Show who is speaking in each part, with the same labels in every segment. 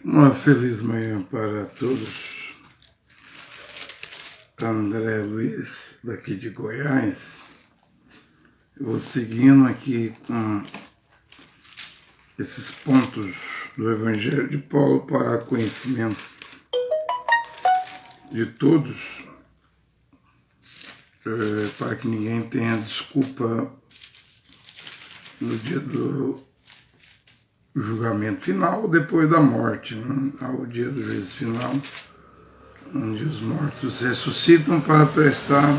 Speaker 1: Uma feliz manhã para todos. André Luiz, daqui de Goiás. Eu vou seguindo aqui com esses pontos do Evangelho de Paulo para conhecimento de todos, para que ninguém tenha desculpa no dia do julgamento final, depois da morte, né? Ao dia do juízo final, onde os mortos ressuscitam para prestar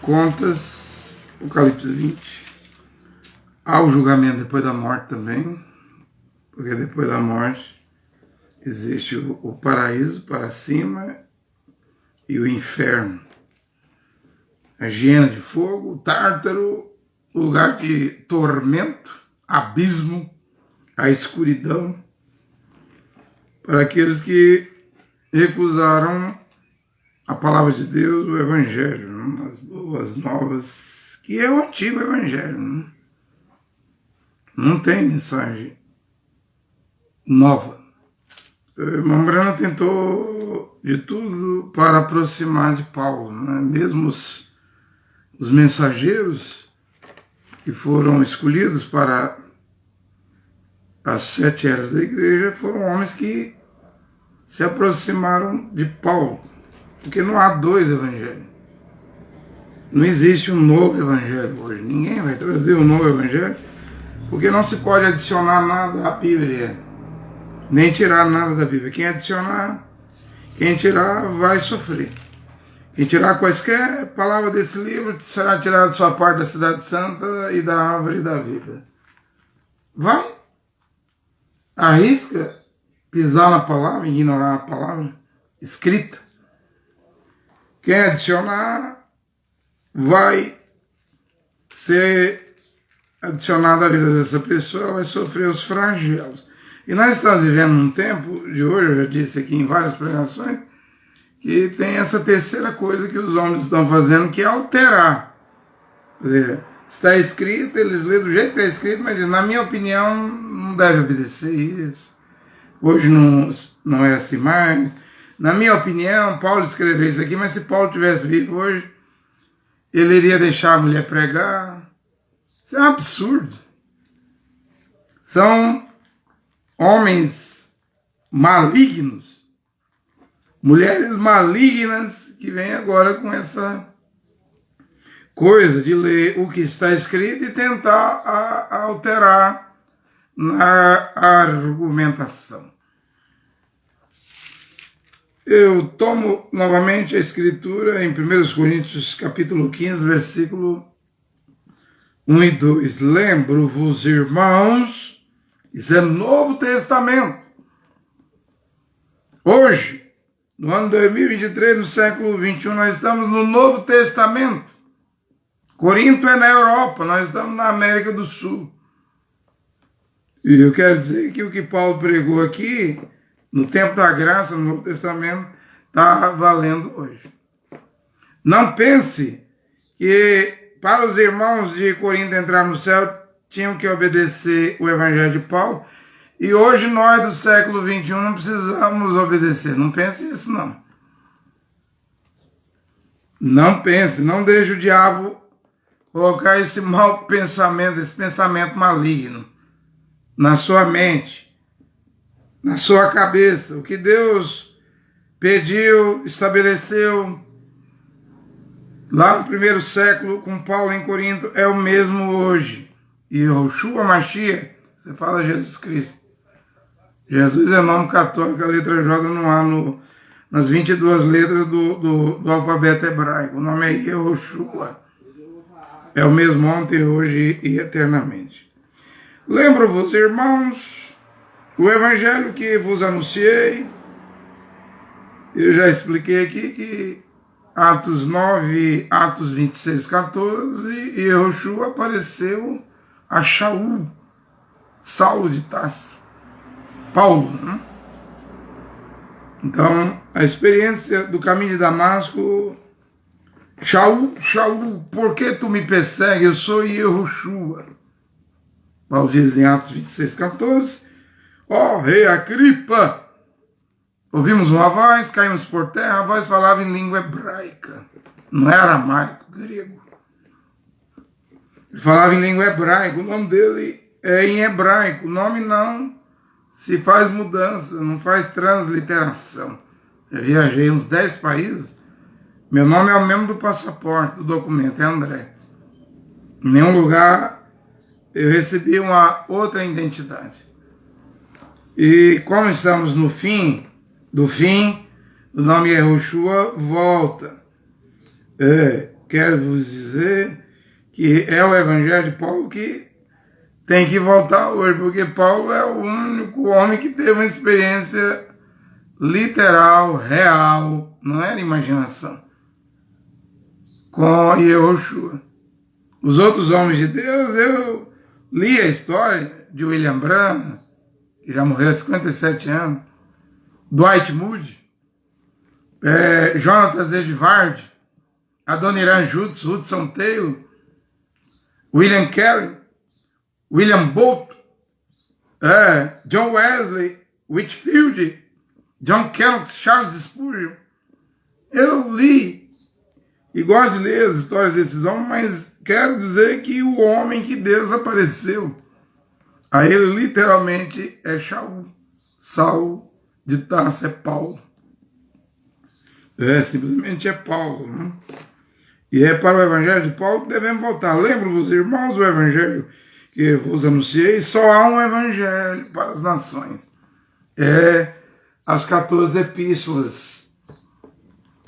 Speaker 1: contas, Apocalipse 20, ao julgamento depois da morte também, porque depois da morte existe o paraíso para cima e o inferno, a hiena de fogo, o tártaro, o lugar de tormento, abismo, a escuridão, para aqueles que recusaram a palavra de Deus, o Evangelho, né? As boas novas, que é o antigo Evangelho. Né? Não tem mensagem nova. Mambrana tentou de tudo para aproximar de Paulo, né? Mesmo os mensageiros que foram escolhidos para as 7 eras da igreja foram homens que se aproximaram de Paulo, porque não há 2 evangelhos. Não existe um novo evangelho hoje. Ninguém vai trazer um novo evangelho, porque não se pode adicionar nada à Bíblia, nem tirar nada da Bíblia. Quem tirar vai sofrer. Quem tirar quaisquer palavra desse livro será tirado de sua parte da cidade santa e da árvore da vida. Vai. Arrisca pisar na palavra, ignorar a palavra escrita. Quem adicionar vai ser adicionado à vida dessa pessoa, vai sofrer os flagelos. E nós estamos vivendo um tempo de hoje, eu já disse aqui em várias pregações, que tem essa terceira coisa que os homens estão fazendo, que é alterar. Quer dizer, está escrito, eles lêem do jeito que está escrito, mas na minha opinião não deve obedecer isso. Hoje não é assim mais. Na minha opinião, Paulo escreveu isso aqui, mas se Paulo tivesse vivo hoje, ele iria deixar a mulher pregar. Isso é um absurdo. São homens malignos, mulheres malignas que vêm agora com essa coisa de ler o que está escrito e tentar alterar na argumentação. Eu tomo novamente a escritura em 1 Coríntios capítulo 15, versículo 1 e 2. Lembro-vos, irmãos, isso é Novo Testamento. Hoje, no ano 2023, no século 21, nós estamos no Novo Testamento. Corinto é na Europa, nós estamos na América do Sul. E eu quero dizer que o que Paulo pregou aqui, no tempo da graça, no Novo Testamento, está valendo hoje. Não pense que para os irmãos de Corinto entrar no céu, tinham que obedecer o Evangelho de Paulo, e hoje nós do século 21 não precisamos obedecer. Não pense isso, não. Não pense, não deixe o diabo colocar esse mau pensamento, esse pensamento maligno na sua mente, na sua cabeça. O que Deus pediu, estabeleceu lá no primeiro século com Paulo em Corinto é o mesmo hoje. E Yoshua Mashiach, você fala Jesus Cristo. Jesus é nome católico, a letra J não há nas 22 letras do alfabeto hebraico. O nome é Yoshua. É o mesmo ontem, hoje e eternamente. Lembro-vos, irmãos, o evangelho que vos anunciei. Eu já expliquei aqui que Atos 9, Atos 26, 14, e Yoshua apareceu a Shaul, Saulo de Tarso, Paulo, né? Então, a experiência do caminho de Damasco, Shaul, Shaul, por que tu me persegues? Eu sou Yoshua. Paulo diz em Atos 26, 14, Ó rei Agripa! Ouvimos uma voz, caímos por terra, a voz falava em língua hebraica, não era aramaico, grego. Ele falava em língua hebraica, o nome dele é em hebraico, o nome não se faz mudança, não faz transliteração. Eu viajei uns 10 países, meu nome é o mesmo do passaporte, do documento, é André. Em nenhum lugar eu recebi uma outra identidade. E como estamos no fim do fim, o nome Yehoshua volta. Quero vos dizer que é o Evangelho de Paulo que tem que voltar hoje, porque Paulo é o único homem que teve uma experiência literal, real, não era imaginação, com Yehoshua. Os outros homens de Deus, eu li a história de William Branham, que já morreu há 57 anos, Dwight Moody, Jonathan Edwards, Adoniran Judson, Hudson Taylor, William Carey, William Bolt, John Wesley, Whitefield, John Kellogg, Charles Spurgeon. Eu li e gosto de ler as histórias desses homens, mas quero dizer que o homem que Deus apareceu a ele literalmente é Shaul. Saulo de Tarso é Paulo. Simplesmente é Paulo. Né? E é para o Evangelho de Paulo que devemos voltar. Lembro-vos, irmãos, o Evangelho que vos anunciei, só há um Evangelho para as nações. As 14 epístolas,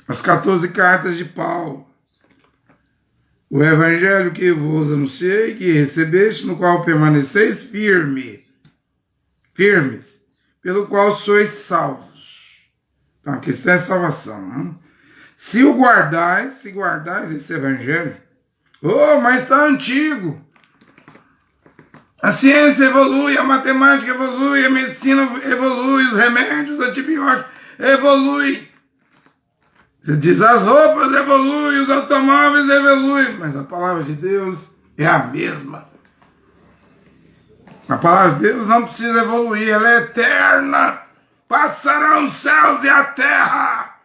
Speaker 1: as 14 cartas de Paulo. O Evangelho que vos anunciei, que recebeste, no qual permaneceis firmes, pelo qual sois salvos. Então, a questão é salvação. Né? Se guardais esse Evangelho, mas está antigo. A ciência evolui, a matemática evolui, a medicina evolui, os remédios, antibióticos evoluem. Você diz, as roupas evoluem, os automóveis evoluem, mas a palavra de Deus é a mesma. A palavra de Deus não precisa evoluir, ela é eterna. Passarão os céus e a terra.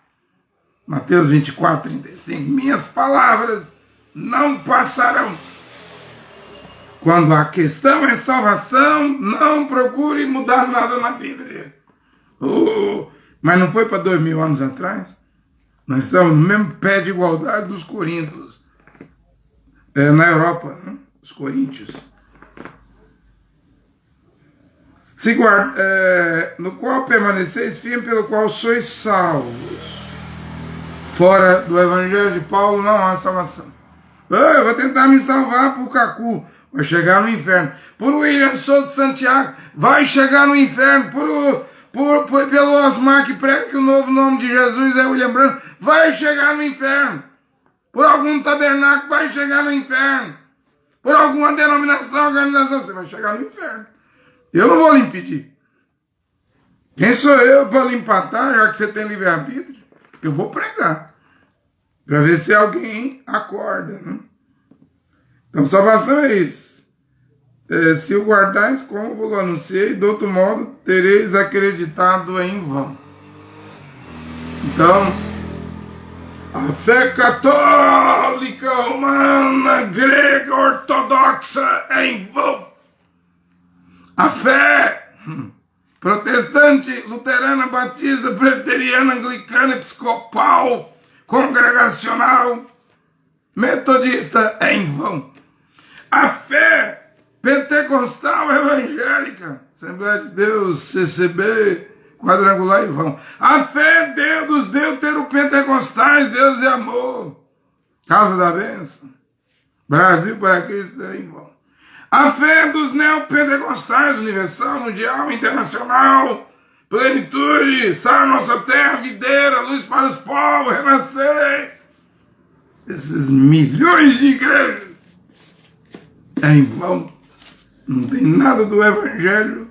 Speaker 1: Mateus 24, 35. Minhas palavras não passarão. Quando a questão é salvação, não procure mudar nada na Bíblia. Mas não foi para 2000 anos atrás? Nós estamos no mesmo pé de igualdade dos coríntios. Na Europa, né? Os coríntios. No qual permaneceis firmes, pelo qual sois salvos. Fora do Evangelho de Paulo não há salvação. Eu vou tentar me salvar por Cacu, vai chegar no inferno. Por William Souto Santiago, vai chegar no inferno. Pelo Osmar que prega que o novo nome de Jesus é William Branham, vai chegar no inferno. Por algum tabernáculo, vai chegar no inferno. Por alguma denominação, organização, você vai chegar no inferno. Eu não vou lhe impedir. Quem sou eu para lhe empatar, já que você tem livre-arbítrio? Eu vou pregar. Para ver se alguém acorda. Né? Então, salvação é isso. Se o guardais como vos anunciei, de outro modo tereis acreditado em vão. Então, a fé católica, romana, grega, ortodoxa é em vão. A fé protestante, luterana, batista, preteriana, anglicana, episcopal, congregacional, metodista é em vão. A fé pentecostal, evangélica, Assembleia de Deus, CCB, quadrangular e vão. A fé dos deuteropentecostais, Deus é amor, Casa da Bênção, Brasil para Cristo é em vão. A fé dos neopentecostais, universal, mundial, internacional, plenitude, sal nossa terra, videira, luz para os povos, renascer. Esses milhões de igrejas é em vão. Não tem nada do Evangelho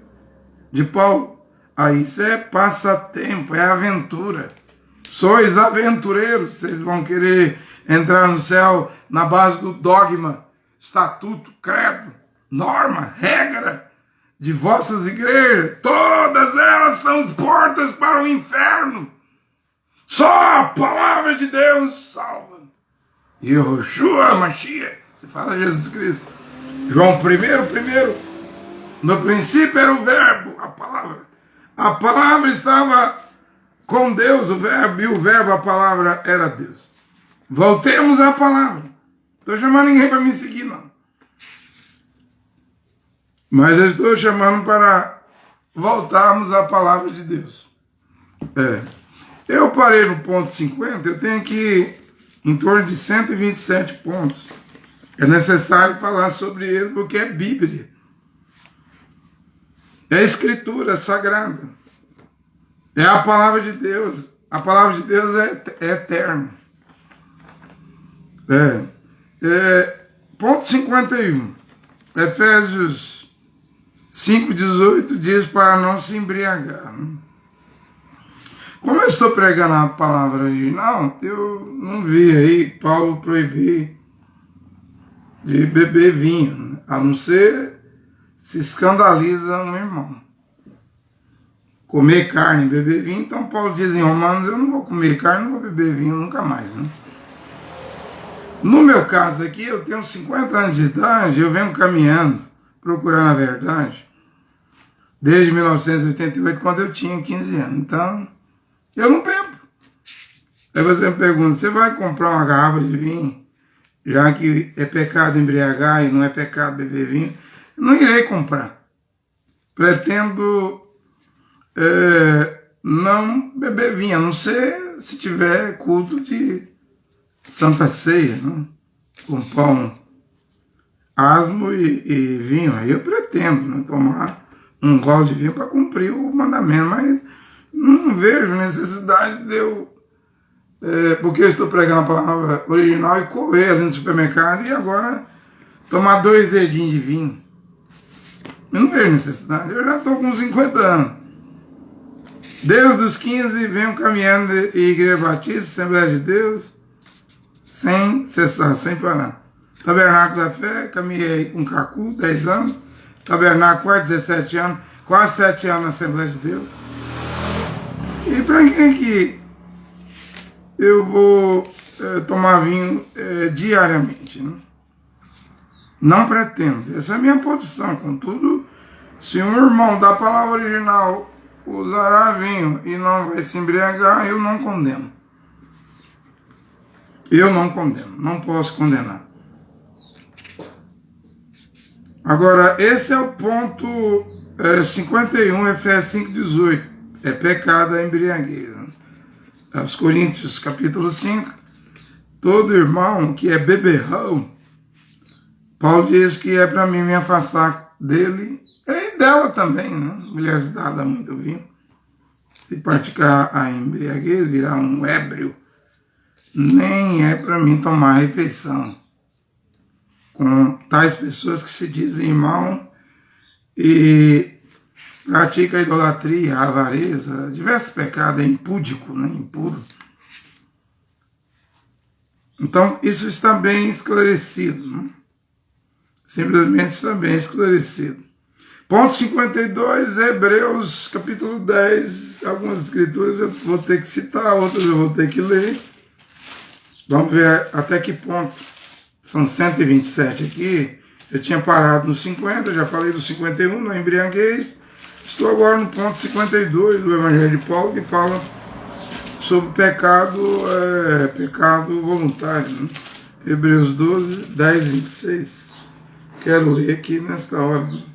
Speaker 1: de Paulo. Aí isso é passatempo, é aventura. Sois aventureiros, vocês vão querer entrar no céu na base do dogma, estatuto, credo, norma, regra, de vossas igrejas, todas elas são portas para o inferno. Só a palavra de Deus salva. Yehoshua Mashiach, você fala Jesus Cristo. João primeiro, no princípio era o verbo, a palavra. A palavra estava com Deus, o verbo, e o verbo, a palavra, era Deus. Voltemos à palavra. Não estou chamando ninguém para me seguir, não. Mas eu estou chamando para voltarmos à palavra de Deus. Eu parei no ponto 50, eu tenho aqui em torno de 127 pontos. É necessário falar sobre ele porque é Bíblia. É a Escritura Sagrada. É a palavra de Deus. A palavra de Deus é eterna. Ponto 51. Efésios 5,18 diz para não se embriagar. Como eu estou pregando a palavra original, eu não vi aí Paulo proibir de beber vinho, a não ser se escandaliza um irmão. Comer carne, beber vinho, então Paulo diz em Romanos, eu não vou comer carne, não vou beber vinho nunca mais. Né? No meu caso aqui, eu tenho 50 anos de idade, eu venho caminhando, procurando a verdade, desde 1988, quando eu tinha 15 anos. Então, eu não bebo. Aí você me pergunta, você vai comprar uma garrafa de vinho, já que é pecado embriagar e não é pecado beber vinho? Eu não irei comprar. Pretendo não beber vinho, a não ser se tiver culto de Santa Ceia, né? Com pão asmo e vinho. Aí eu pretendo, né, tomar um gole de vinho para cumprir o mandamento, mas não vejo necessidade de eu, porque eu estou pregando a palavra original, e correr ali no supermercado e agora tomar 2 dedinhos de vinho. Eu não vejo necessidade, eu já estou com 50 anos. Desde os 15 venho caminhando em Igreja Batista, Assembleia de Deus, sem cessar, sem parar. Tabernáculo da Fé, caminhei com Cacu, 10 anos. Tabernáculo, quase 17 anos, quase 7 anos na Assembleia de Deus. E para quem que eu vou tomar vinho diariamente? Né? Não pretendo. Essa é a minha posição. Contudo, se um irmão da palavra original usará vinho e não vai se embriagar, eu não condeno. Eu não condeno. Não posso condenar. Agora, esse é o ponto 51, Efésios 5,18. É pecado a embriaguez. Né? Aos Coríntios, capítulo 5. Todo irmão que é beberrão, Paulo diz que é para mim me afastar dele e dela também, né? Mulheres dadas muito vinho. Se praticar a embriaguez, virar um ébrio, nem é para mim tomar refeição com tais pessoas que se dizem irmão e pratica a idolatria, a avareza, diversos pecados, é impúdico, né? Impuro. Então, isso está bem esclarecido, né? Simplesmente está bem esclarecido. Ponto 52, Hebreus, capítulo 10, algumas escrituras eu vou ter que citar, outras eu vou ter que ler. Vamos ver até que ponto. São 127 aqui. Eu tinha parado no 50, já falei do 51, na embriaguez. Estou agora no ponto 52 do Evangelho de Paulo, que fala sobre pecado voluntário. Né? Hebreus 12, 10, 26. Quero ler aqui nesta ordem.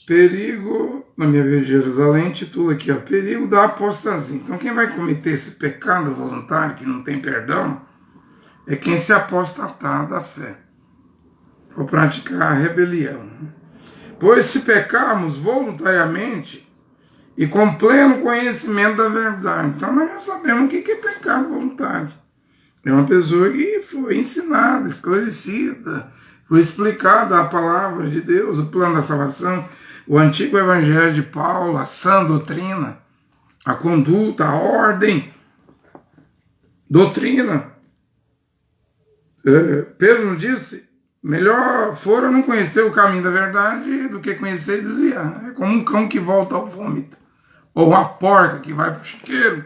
Speaker 1: Perigo, na minha vez de Jerusalém, titula aqui, ó, perigo da apostasia. Então quem vai cometer esse pecado voluntário, que não tem perdão, é quem se apostatar da fé, for praticar a rebelião. Pois se pecarmos voluntariamente e com pleno conhecimento da verdade, então nós já sabemos o que é pecado voluntário. É uma pessoa que foi ensinada, esclarecida, foi explicada a palavra de Deus, o plano da salvação, o antigo evangelho de Paulo, a sã doutrina, a conduta, a ordem, doutrina. Pedro disse, Melhor for não conhecer o caminho da verdade do que conhecer e desviar. É como um cão que volta ao vômito. Ou uma porca que vai para o chiqueiro.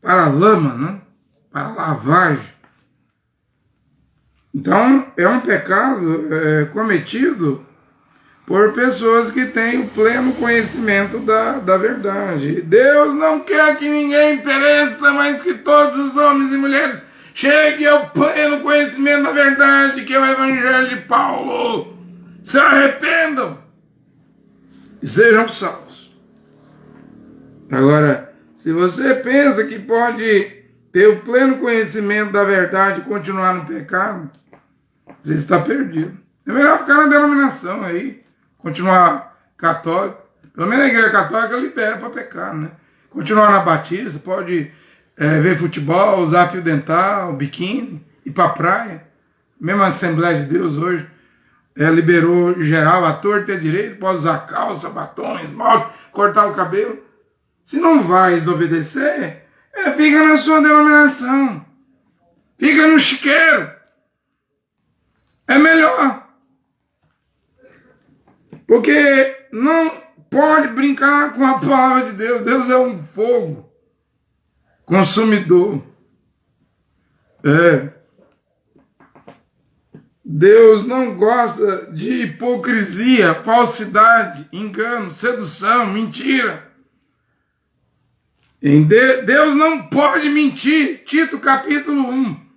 Speaker 1: Para a lama, né? Para a lavagem. Então, é um pecado cometido por pessoas que têm o pleno conhecimento da verdade. Deus não quer que ninguém pereça, mas que todos os homens e mulheres cheguem ao pleno conhecimento da verdade, que é o Evangelho de Paulo. Se arrependam e sejam salvos. Agora, se você pensa que pode ter o pleno conhecimento da verdade e continuar no pecado, você está perdido. É melhor ficar na denominação aí, continuar católico. Pelo menos a igreja católica libera para pecar, né? Continuar na batista, pode ver futebol, usar fio dental, biquíni, ir para a praia. Mesmo a Assembleia de Deus hoje liberou geral, ator ter direito, pode usar calça, batom, esmalte, cortar o cabelo. Se não vai desobedecer, fica na sua denominação. Fica no chiqueiro. É melhor. Porque não pode brincar com a palavra de Deus. Deus é um fogo consumidor. Deus não gosta de hipocrisia, falsidade, engano, sedução, mentira. Deus não pode mentir. Tito capítulo 1.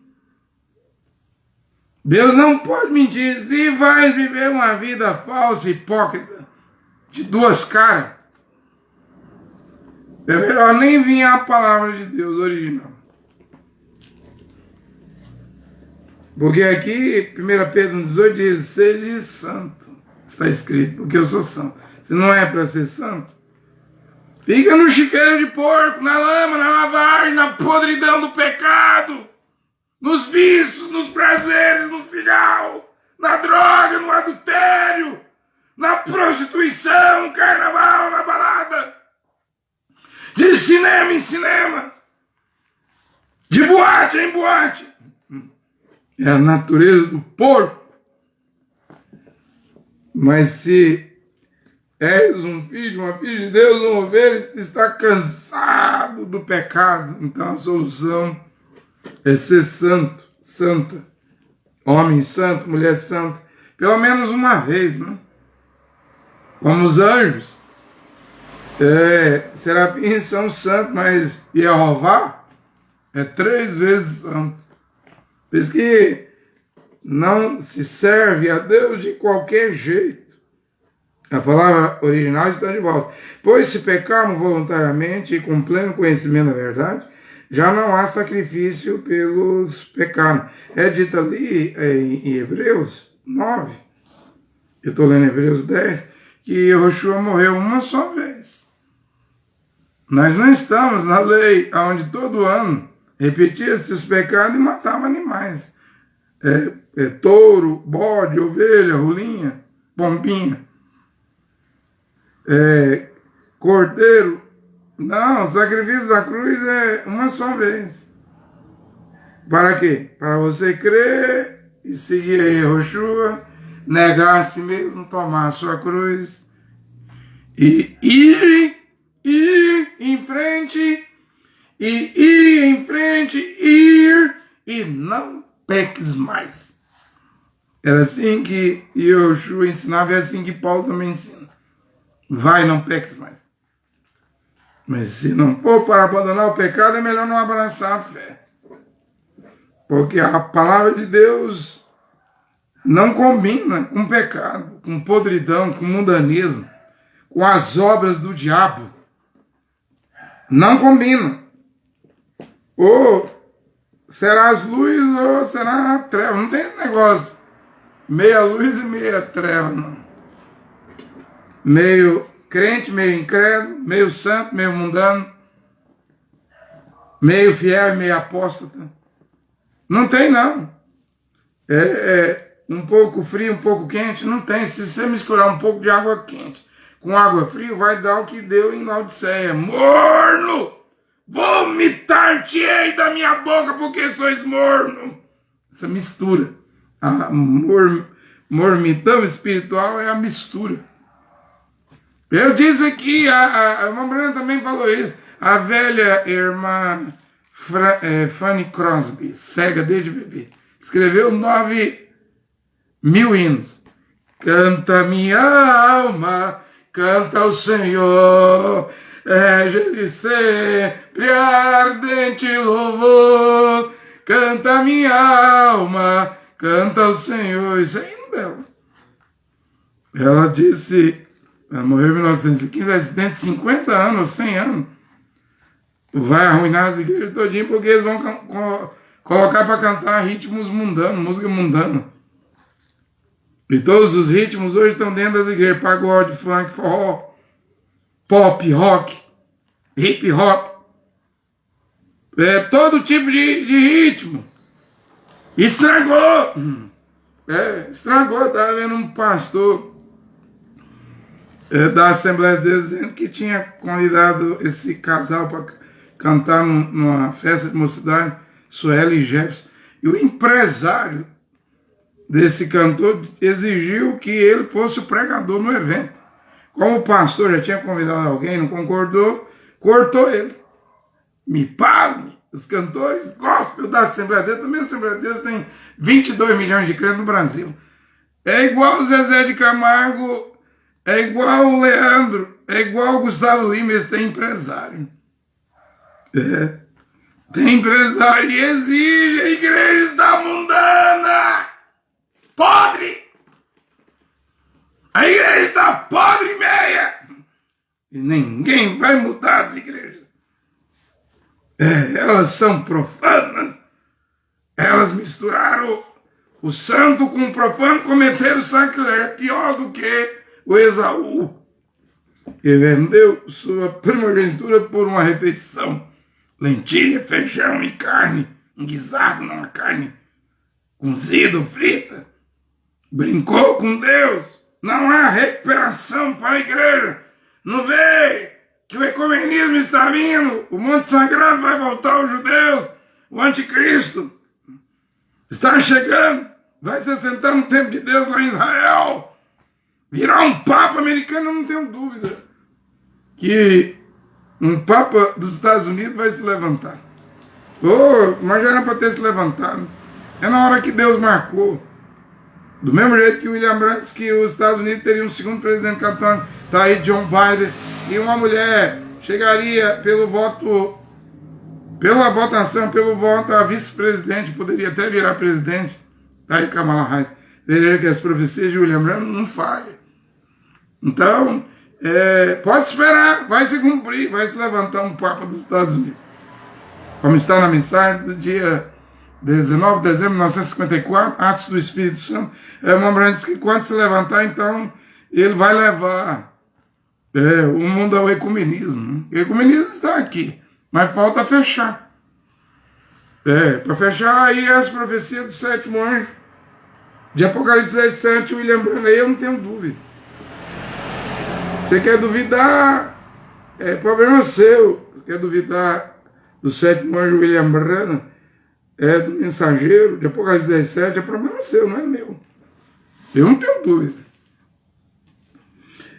Speaker 1: Deus não pode mentir. Se vai viver uma vida falsa, hipócrita, de duas caras, é melhor nem vir a palavra de Deus original. Porque aqui, 1 Pedro 1,18 diz, seja santo. Está escrito, porque eu sou santo. Se não é para ser santo, fica no chiqueiro de porco, na lama, na lavagem, na podridão do pecado, nos vícios, nos prazeres, no cigarro, na droga, no adultério, na prostituição, no carnaval, na balada, de cinema em cinema, de boate em boate. É a natureza do porco. Mas se és um filho, uma filha de Deus, uma ovelha, está cansado do pecado, então a solução é ser santo, santa. Homem santo, mulher santa, pelo menos uma vez, né? Como os anjos. Serafins são santos, mas Jeová é 3 vezes santo. Por isso que não se serve a Deus de qualquer jeito. A palavra original está de volta. Pois se pecarmos voluntariamente e com pleno conhecimento da verdade, já não há sacrifício pelos pecados. É dito ali em Hebreus 9, eu estou lendo Hebreus 10, que Yeshua morreu uma só vez. Nós não estamos na lei onde todo ano repetia-se os pecados e matava animais. Touro, bode, ovelha, rolinha, pombinha, cordeiro. Não, o sacrifício da cruz é uma só vez. Para quê? Para você crer e seguir a Yeshua, negar a si mesmo, tomar a sua cruz e ir em frente, ir e não peques mais. Era assim que Yeshua ensinava e é assim que Paulo também ensina. Vai, não peques mais. Mas se não for para abandonar o pecado, é melhor não abraçar a fé. Porque a palavra de Deus não combina com pecado, com podridão, com mundanismo, com as obras do diabo. Não combina. Ou serás luz ou será treva. Não tem esse negócio. Meia luz e meia treva, não. Meio crente, meio incrédulo, meio santo, meio mundano, meio fiel e meio apóstata. Não tem, não. Um pouco frio, um pouco quente, não tem. Se você misturar um pouco de água quente com água fria, vai dar o que deu em Laodiceia. Morno! Vomitar-te-ei da minha boca porque sois morno. Essa mistura. A mormitão espiritual é a mistura. Eu disse aqui, a irmã Bruna também falou isso. A velha irmã Fanny Crosby, cega desde bebê, escreveu 9.000 hinos. Canta minha alma, canta ao Senhor, de sempre ardente louvor. Canta minha alma, canta ao Senhor. Isso é hino dela. Ela disse, ela morreu em 1915, dentro de 50 anos, 100 anos, vai arruinar as igrejas todinhas, porque eles vão colocar para cantar ritmos mundanos, música mundana. E todos os ritmos hoje estão dentro das igrejas: pagode, funk, forró, pop, rock, hip hop. Todo tipo de ritmo. Estragou. Estragou. Estava vendo um pastor da Assembleia de Deus dizendo que tinha convidado esse casal para cantar numa festa de mocidade, Sueli e Jefferson. E o empresário desse cantor exigiu que ele fosse o pregador no evento. Como o pastor já tinha convidado alguém, não concordou, cortou ele. Me pague. Os cantores gospel da Assembleia de Deus, também a Assembleia de Deus tem 22 milhões de crentes no Brasil. É igual o Zezé de Camargo, é igual o Leandro, é igual o Gustavo Lima, eles têm empresário. Tem empresário e exige, a igreja está mundana, podre. A igreja está podre e meia. E ninguém vai mudar as igrejas. Elas são profanas. Elas misturaram o santo com o profano, cometeram sacrilégio, pior do que o Esaú, que vendeu sua primogenitura por uma refeição. Lentilha, feijão e carne, um guisado, não uma carne cozida ou frita. Brincou com Deus. Não há recuperação para a igreja. Não vê que o ecumenismo está vindo, o Monte Sagrado vai voltar aos judeus, o anticristo está chegando, vai se assentar no templo de Deus lá em Israel, virar um papa americano. Eu não tenho dúvida que um papa dos Estados Unidos vai se levantar. Mas já era para ter se levantado. É na hora que Deus marcou. Do mesmo jeito que William Brandt disse que os Estados Unidos teriam um segundo presidente católico, está aí John Biden, e uma mulher chegaria pela votação, pelo voto a vice-presidente, poderia até virar presidente. Está aí Kamala Harris. Veja que as profecias de William Brandt não falham. Então, pode esperar, vai se cumprir, vai se levantar um Papa dos Estados Unidos. Como está na mensagem do dia 19 de dezembro de 1954, Atos do Espírito Santo, uma branca diz que quando se levantar, então, ele vai levar o mundo ao ecumenismo. Né? O ecumenismo está aqui, mas falta fechar. Para fechar aí as profecias do sétimo anjo, de Apocalipse 17, William Branham, aí eu não tenho dúvida. Você quer duvidar, problema seu. Você quer duvidar do sétimo anjo William Branham, do mensageiro, de Apocalipse 17, é problema seu, não é meu. Eu não tenho dúvida.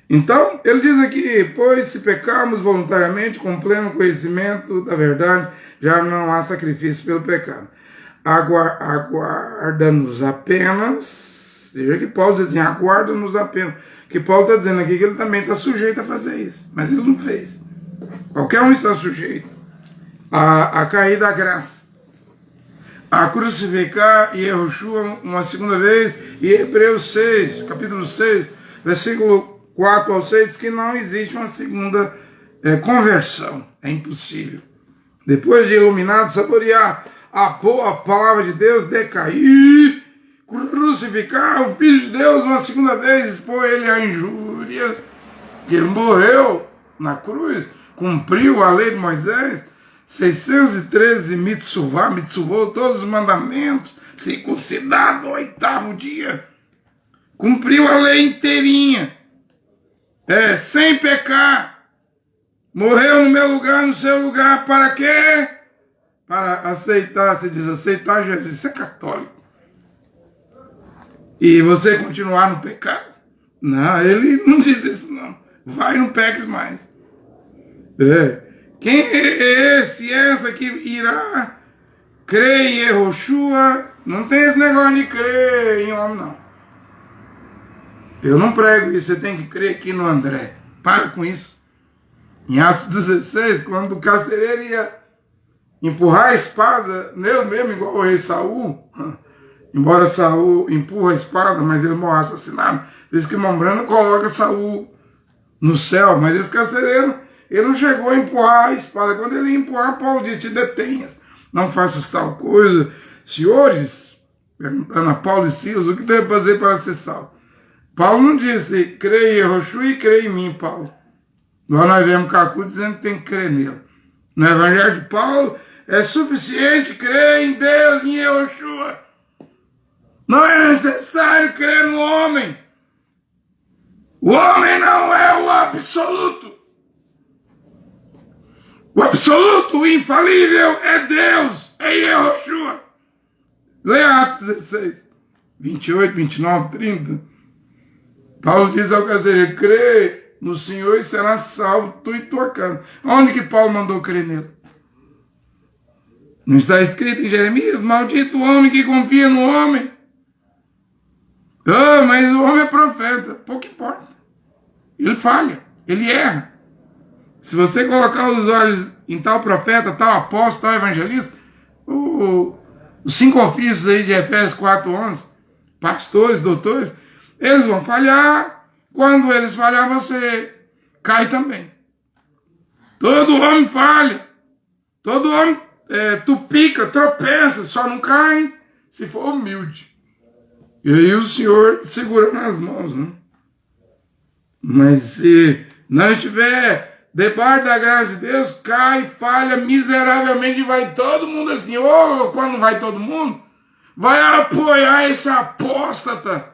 Speaker 1: Então, ele diz aqui: pois se pecarmos voluntariamente, com pleno conhecimento da verdade, já não há sacrifício pelo pecado. Aguarda-nos apenas, veja que Paulo diz assim, aguarda-nos apenas, que Paulo está dizendo aqui que ele também está sujeito a fazer isso, mas ele não fez. Qualquer um está sujeito a cair da graça, a crucificar Yahushua uma segunda vez. E Hebreus 6, capítulo 6, versículo 4 ao 6, diz que não existe uma segunda conversão, é impossível. Depois de iluminado, saborear a boa palavra de Deus, decair, crucificar o Filho de Deus uma segunda vez, expor ele à injúria, que ele morreu na cruz, cumpriu a lei de Moisés, 613 mitzvot, todos os mandamentos, circuncidado no 8º dia, cumpriu a lei inteirinha, sem pecar, morreu no meu lugar, no seu lugar, para quê? Para aceitar, se diz aceitar Jesus, isso é católico. e você continuar no pecado. Não, ele não diz isso não. Vai, não peques mais. Quem é esse, essa que irá crer em Yehoshua? Não tem esse negócio de crer em homem, não. Eu não prego isso, você tem que crer aqui no André. Para com isso. Em Atos 16, quando o carcereiro ia empurrar a espada nele mesmo, igual o rei Saul, embora Saul empurra a espada, mas ele morre assassinado. Diz que Mombrano coloca Saul no céu, mas esse carcereiro, ele não chegou a empurrar a espada. Quando ele ia empurrar, Paulo disse: te detenhas, não faças tal coisa. Senhores, perguntando a Paulo e Silas, o que deve fazer para ser salvo? Paulo não disse, creia em Yehoshua e creia em mim, Paulo. Lá nós vemos Cacu dizendo que tem que crer nele. No Evangelho de Paulo, é suficiente crer em Deus, em Yehoshua. Não é necessário crer no homem. O homem não é o absoluto. O absoluto, o infalível é Deus, é Yehoshua. Leia Atos 16, 28, 29, 30. Paulo diz ao carcereiro: crê no Senhor e será salvo tu e tua casa. Onde que Paulo mandou crer nele? Não está escrito em Jeremias: maldito o homem que confia no homem. Mas o homem é profeta. Pouco importa. Ele falha, ele erra. Se você colocar os olhos em tal profeta, tal apóstolo, tal evangelista, os 5 ofícios aí de Efésios 4:11, pastores, doutores, eles vão falhar. Quando eles falhar, você cai também. Todo homem falha. Todo homem tupica, tropeça, só não cai se for humilde. E aí o Senhor segura nas mãos, né? Mas se não estiver debaixo da graça de Deus, cai, falha miseravelmente e vai todo mundo assim. Ou quando vai todo mundo, vai apoiar esse apóstata.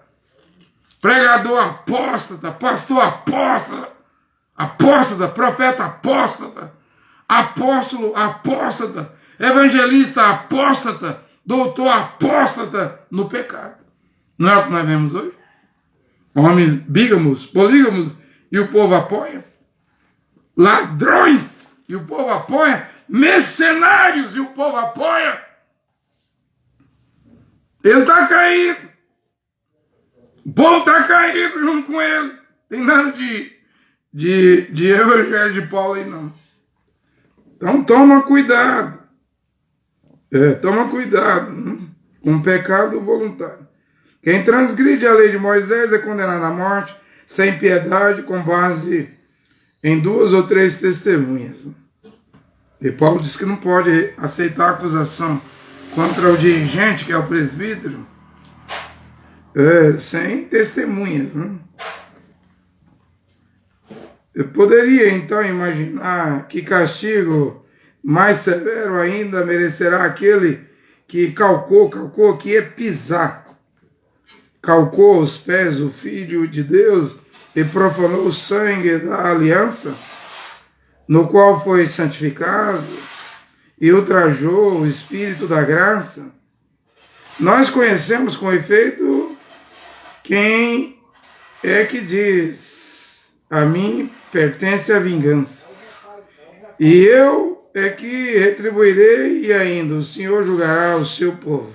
Speaker 1: Pregador apóstata, pastor apóstata, profeta apóstata, apóstolo apóstata, evangelista apóstata, doutor apóstata no pecado. Não é o que nós vemos hoje? Homens bígamos, polígamos, e o povo apoia. Ladrões, e o povo apoia. Mercenários, e o povo apoia. Ele está caído. O povo está caído junto com ele. Tem nada de evangelho de Paulo aí, não. Então toma cuidado. Toma cuidado, né? Com o pecado voluntário. Quem transgride a lei de Moisés é condenado à morte, sem piedade, com base em 2 ou 3 testemunhas. E Paulo diz que não pode aceitar acusação contra o dirigente, que é o presbítero, sem testemunhas, né? Eu poderia então imaginar que castigo mais severo ainda merecerá aquele que calcou que é pisar. Calcou os pés do Filho de Deus e profanou o sangue da aliança, no qual foi santificado, e ultrajou o Espírito da graça. Nós conhecemos com efeito quem é que diz: a mim pertence a vingança, e eu é que retribuirei, e ainda o Senhor julgará o seu povo.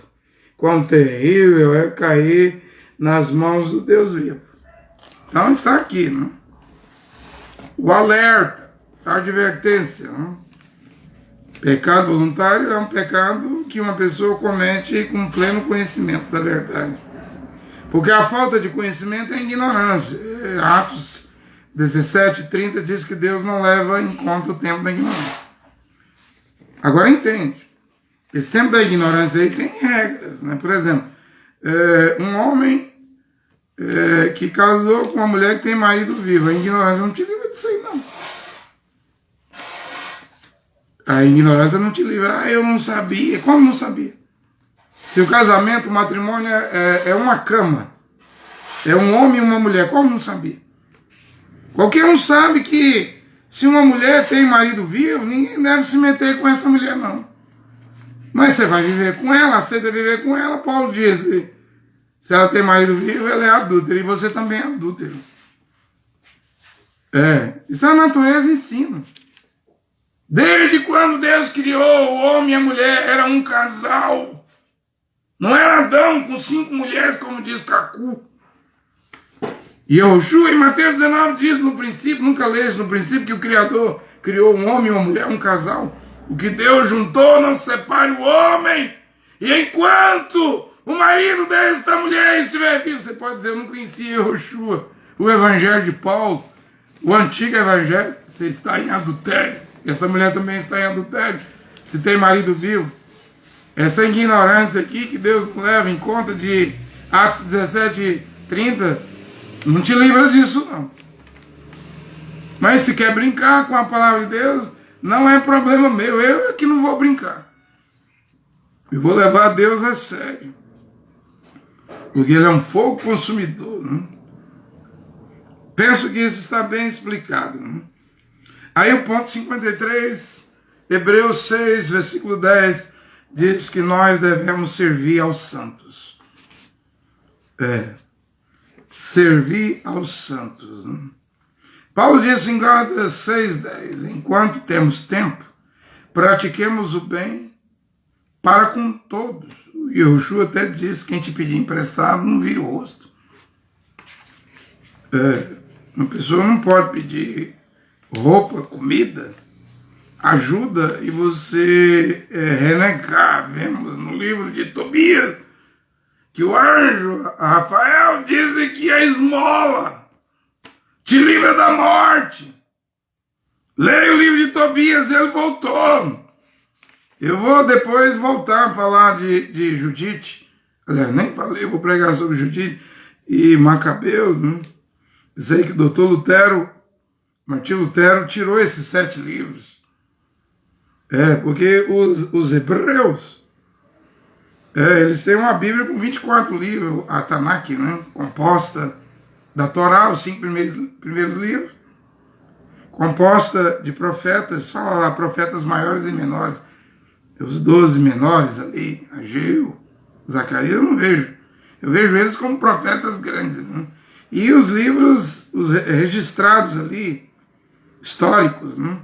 Speaker 1: Quão terrível é cair nas mãos do Deus vivo. Então está aqui, né? O alerta, a advertência, né? Pecado voluntário é um pecado que uma pessoa comete com pleno conhecimento da verdade. Porque a falta de conhecimento é ignorância. Atos 17:30 diz que Deus não leva em conta o tempo da ignorância. Agora entende. Esse tempo da ignorância aí tem regras, né? Por exemplo, um homem que casou com uma mulher que tem marido vivo. A ignorância não te livra disso aí, não. A ignorância não te livra. Eu não sabia. Como não sabia? Se o casamento, o matrimônio é uma cama, é um homem e uma mulher, como não sabia? Qualquer um sabe que se uma mulher tem marido vivo, ninguém deve se meter com essa mulher, não. Mas você vai viver com ela, aceita viver com ela. Paulo diz: Se ela tem marido vivo, ela é adúltera. E você também é adúltero. Isso a natureza ensina. Desde quando Deus criou o homem e a mulher, era um casal. Não era Adão com 5 mulheres, como diz Cacu. E Yoshua, em Mateus 19, diz no princípio, nunca leste no princípio, que o Criador criou um homem e uma mulher, um casal. O que Deus juntou, não separe o homem. E enquanto o marido desta mulher estiver vivo, você pode dizer, eu não conhecia Yoshua, o evangelho de Paulo, o antigo evangelho, você está em adultério. Essa mulher também está em adultério. Se tem marido vivo. Essa ignorância aqui que Deus leva em conta de Atos 17, 30, não te livras disso não. Mas se quer brincar com a palavra de Deus, não é problema meu. Eu é que não vou brincar. Eu vou levar Deus a sério. Porque Ele é um fogo consumidor. Né? Penso que isso está bem explicado. Né? Aí o ponto 53, Hebreus 6, versículo 10, diz que nós devemos servir aos santos. Servir aos santos. Né? Paulo disse em Gálatas 6:10, enquanto temos tempo, pratiquemos o bem para com todos. O Yoshua até disse, quem te pedir emprestado não vira o rosto. Uma pessoa não pode pedir roupa, comida, ajuda e você renegar. Vemos no livro de Tobias que o anjo Rafael disse que a esmola te livra da morte. Leia o livro de Tobias, ele voltou. Eu vou depois voltar a falar de Judite. Aliás, nem falei, eu vou pregar sobre Judite e Macabeus, né? Sei que o doutor Lutero, Martim Lutero, tirou esses 7 livros. Porque os hebreus, eles têm uma Bíblia com 24 livros, a Tanakh, né? Composta da Torá, os 5 primeiros livros, composta de profetas, fala lá, profetas maiores e menores, os 12 menores ali, Ageu, Zacarias, eu não vejo. Eu vejo eles como profetas grandes, né? E os livros, os registrados ali, históricos, né?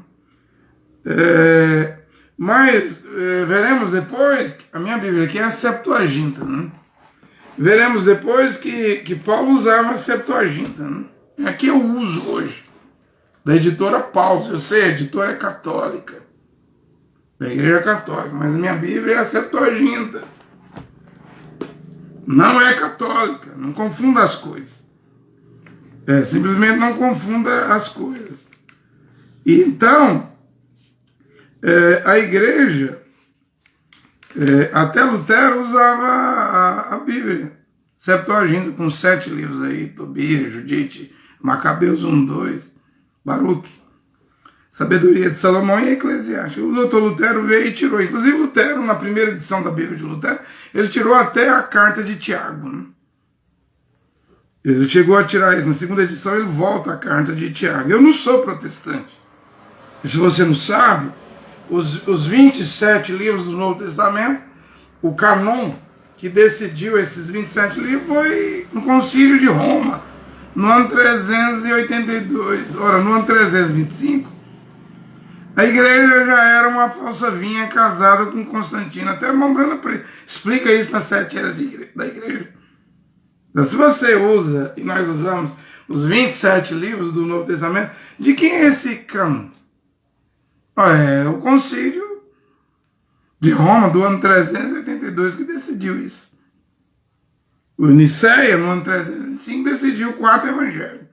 Speaker 1: Mas veremos depois, a minha Bíblia aqui é a Septuaginta, né? Veremos depois que Paulo usava a Septuaginta, né? É a que eu uso hoje, da editora Paulus. Eu sei, a editora é católica, da Igreja Católica, mas a minha Bíblia é a Septuaginta. Não é católica, não confunda as coisas. Simplesmente não confunda as coisas. E então, a igreja, até Lutero usava a Bíblia, Septuaginta, com 7 livros aí, Tobias, Judite, Macabeus 1, 2, Baruque, Sabedoria de Salomão e Eclesiastes. O doutor Lutero veio e tirou, inclusive Lutero, na primeira edição da Bíblia de Lutero, ele tirou até a carta de Tiago, né? Ele chegou a tirar isso. Na segunda edição ele volta a carta de Tiago. Eu não sou protestante. E se você não sabe, os 27 livros do Novo Testamento, o canon que decidiu esses 27 livros foi no Concílio de Roma, no ano 382. Ora, no ano 325, a igreja já era uma falsa vinha casada com Constantino. Até a Membrana explica isso nas 7 eras da igreja. Então, se você usa, e nós usamos, os 27 livros do Novo Testamento, de quem é esse cânon? É o Concílio de Roma, do ano 382, que decidiu isso. O Niceia, no ano 325, decidiu o 4º Evangelho.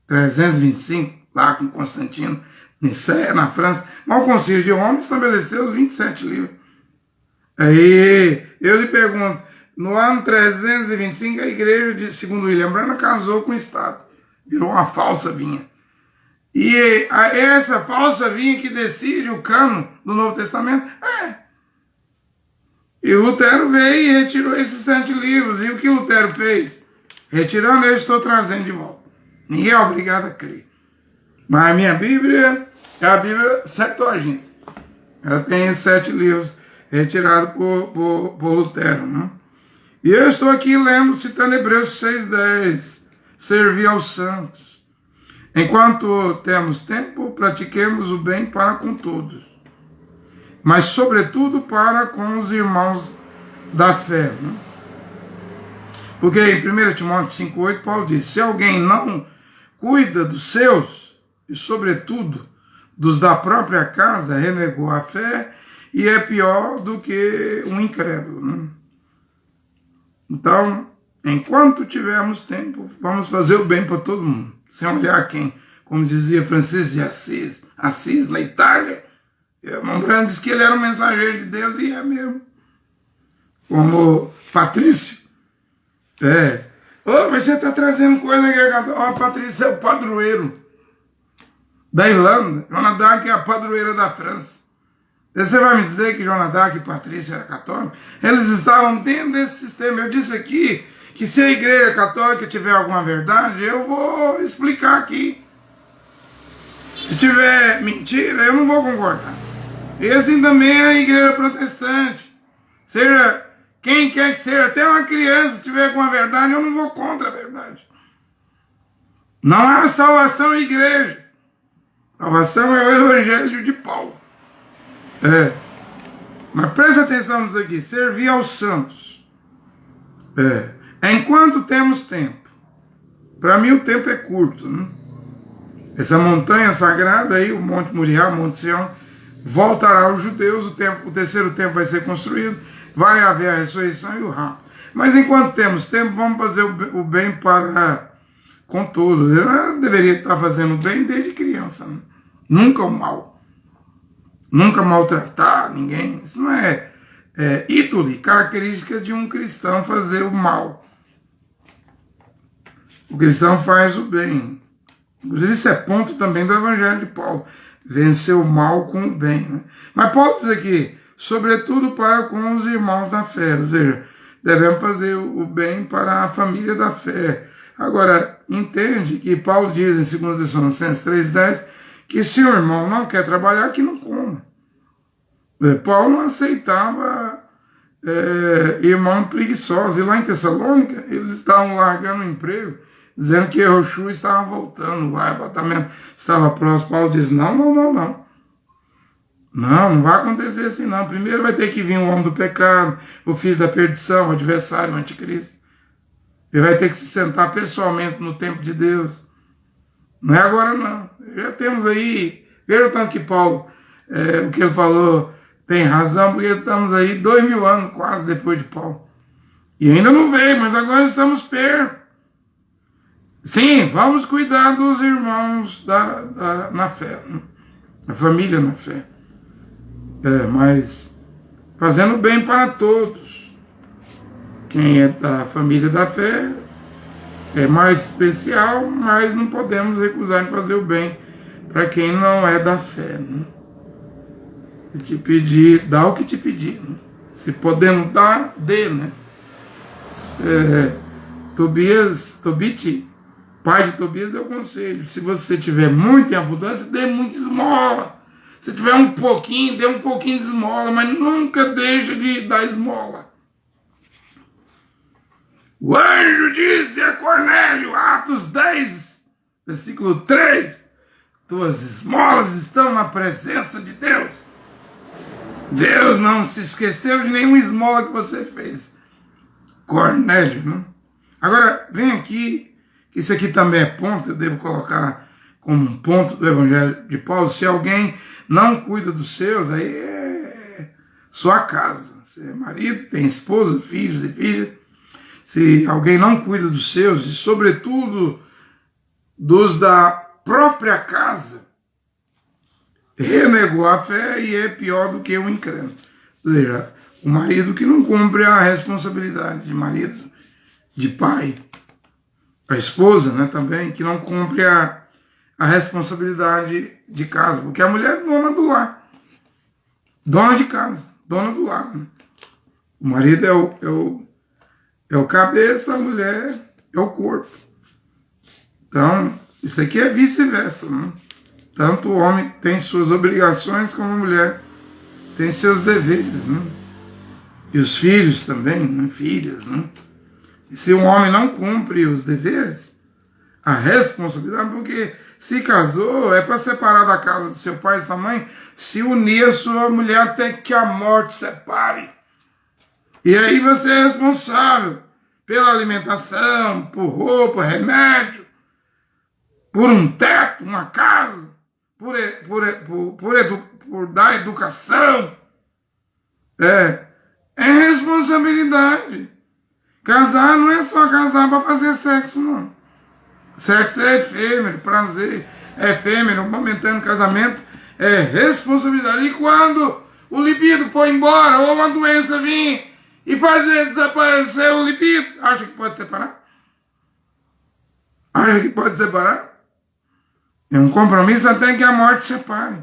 Speaker 1: 325, lá com Constantino, Niceia, na França. Mas o Concílio de Roma estabeleceu os 27 livros. Aí eu lhe pergunto, no ano 325, a igreja, segundo William Branham, casou com o Estado. Virou uma falsa vinha. E essa falsa vinha que decide o cânon do Novo Testamento, E Lutero veio e retirou esses 7 livros. E o que Lutero fez? Retirando, eu estou trazendo de volta. Ninguém é obrigado a crer. Mas a minha Bíblia é a Bíblia Septuaginta. Ela tem 7 livros retirados por Lutero, né? E eu estou aqui lendo, citando Hebreus 6,10. Servir aos santos. Enquanto temos tempo, pratiquemos o bem para com todos, mas sobretudo para com os irmãos da fé. Né? Porque em 1 Timóteo 5,8, Paulo diz, se alguém não cuida dos seus, e sobretudo dos da própria casa, renegou a fé, e é pior do que um incrédulo. Né? Então, enquanto tivermos tempo, vamos fazer o bem para todo mundo, sem olhar quem. Como dizia Francisco de Assis na Itália, Rembrandt disse que ele era um mensageiro de Deus, e é mesmo. Como Patrício. Mas você está trazendo coisa que Patrício é o padroeiro da Irlanda, Joana d'Arc é a padroeira da França. Você vai me dizer que Joana d'Arc e Patrícia eram católicos? Eles estavam dentro desse sistema. Eu disse aqui que se a igreja católica tiver alguma verdade, eu vou explicar aqui. Se tiver mentira, eu não vou concordar. E assim também é a igreja protestante. Seja quem quer que seja, até uma criança, se tiver alguma verdade, eu não vou contra a verdade. Não há salvação em igreja. Salvação é o evangelho de Paulo. Mas presta atenção nisso aqui. Servir aos santos. Enquanto temos tempo. Para mim o tempo é curto. Né? Essa montanha sagrada aí, o Monte Moriá, o Monte Sião, voltará aos judeus. O terceiro tempo vai ser construído. Vai haver a ressurreição e o rapto. Mas enquanto temos tempo, vamos fazer o bem para com todos. Eu deveria estar fazendo o bem desde criança. Né? Nunca o mal. Nunca maltratar ninguém. Isso não é ídole, característica de um cristão fazer o mal. O cristão faz o bem. Inclusive isso é ponto também do Evangelho de Paulo. Vencer o mal com o bem. Né? Mas Paulo diz aqui, sobretudo para com os irmãos da fé. Ou seja, devemos fazer o bem para a família da fé. Agora, entende que Paulo diz em 2 Tessalonicenses 3,10 que se o irmão não quer trabalhar, que não coma. Paulo não aceitava irmão preguiçoso. E lá em Tessalônica, eles estavam largando o emprego, dizendo que Yehoshua estava voltando, o arrebatamento estava próximo. Paulo diz, não. Não vai acontecer assim não. Primeiro vai ter que vir o homem do pecado, o filho da perdição, o adversário, o anticristo. Ele vai ter que se sentar pessoalmente no templo de Deus. Não é agora não. Já temos aí, veja o tanto que Paulo, o que ele falou, tem razão, porque estamos aí 2000 anos quase depois de Paulo. E ainda não veio, mas agora estamos perto. Sim, vamos cuidar dos irmãos na fé, né? A família na fé. Mas fazendo bem para todos. Quem é da família da fé é mais especial, mas não podemos recusar de fazer o bem para quem não é da fé. Né? Se te pedir, dá o que te pedir. Né? Se podemos dar, dê. Né? Tobit, pai de Tobias, deu conselho. Se você tiver muito em abundância, dê muita esmola. Se tiver um pouquinho, dê um pouquinho de esmola, mas nunca deixe de dar esmola. O anjo disse a Cornélio, Atos 10, versículo 3, tuas esmolas estão na presença de Deus. Deus não se esqueceu de nenhuma esmola que você fez. Cornélio, né? Agora, vem aqui, que isso aqui também é ponto, eu devo colocar como um ponto do Evangelho de Paulo. Se alguém não cuida dos seus, aí é sua casa. Você é marido, tem esposa, filhos e filhas. Se alguém não cuida dos seus, e sobretudo dos da própria casa, renegou a fé e é pior do que um incrédulo. Ou seja, o marido que não cumpre a responsabilidade de marido, de pai. A esposa, né, também, que não cumpre a responsabilidade de casa. Porque a mulher é dona do lar. Dona de casa, dona do lar. Né? O marido é o cabeça, a mulher é o corpo. Então, isso aqui é vice-versa. Né? Tanto o homem tem suas obrigações, como a mulher tem seus deveres. Né? E os filhos também, né? Filhas, né? E se um homem não cumpre os deveres, a responsabilidade, porque se casou, é para separar da casa do seu pai e sua mãe, se unir a sua mulher até que a morte separe. E aí você é responsável pela alimentação, por roupa, remédio, por um teto, uma casa, por dar educação. É responsabilidade. Casar não é só casar para fazer sexo, não. Sexo é efêmero, prazer é efêmero, momentâneo. Casamento é responsabilidade. E quando o libido for embora ou uma doença vir e fazer desaparecer o libido, acha que pode separar? Acha que pode separar? É um compromisso até que a morte separe.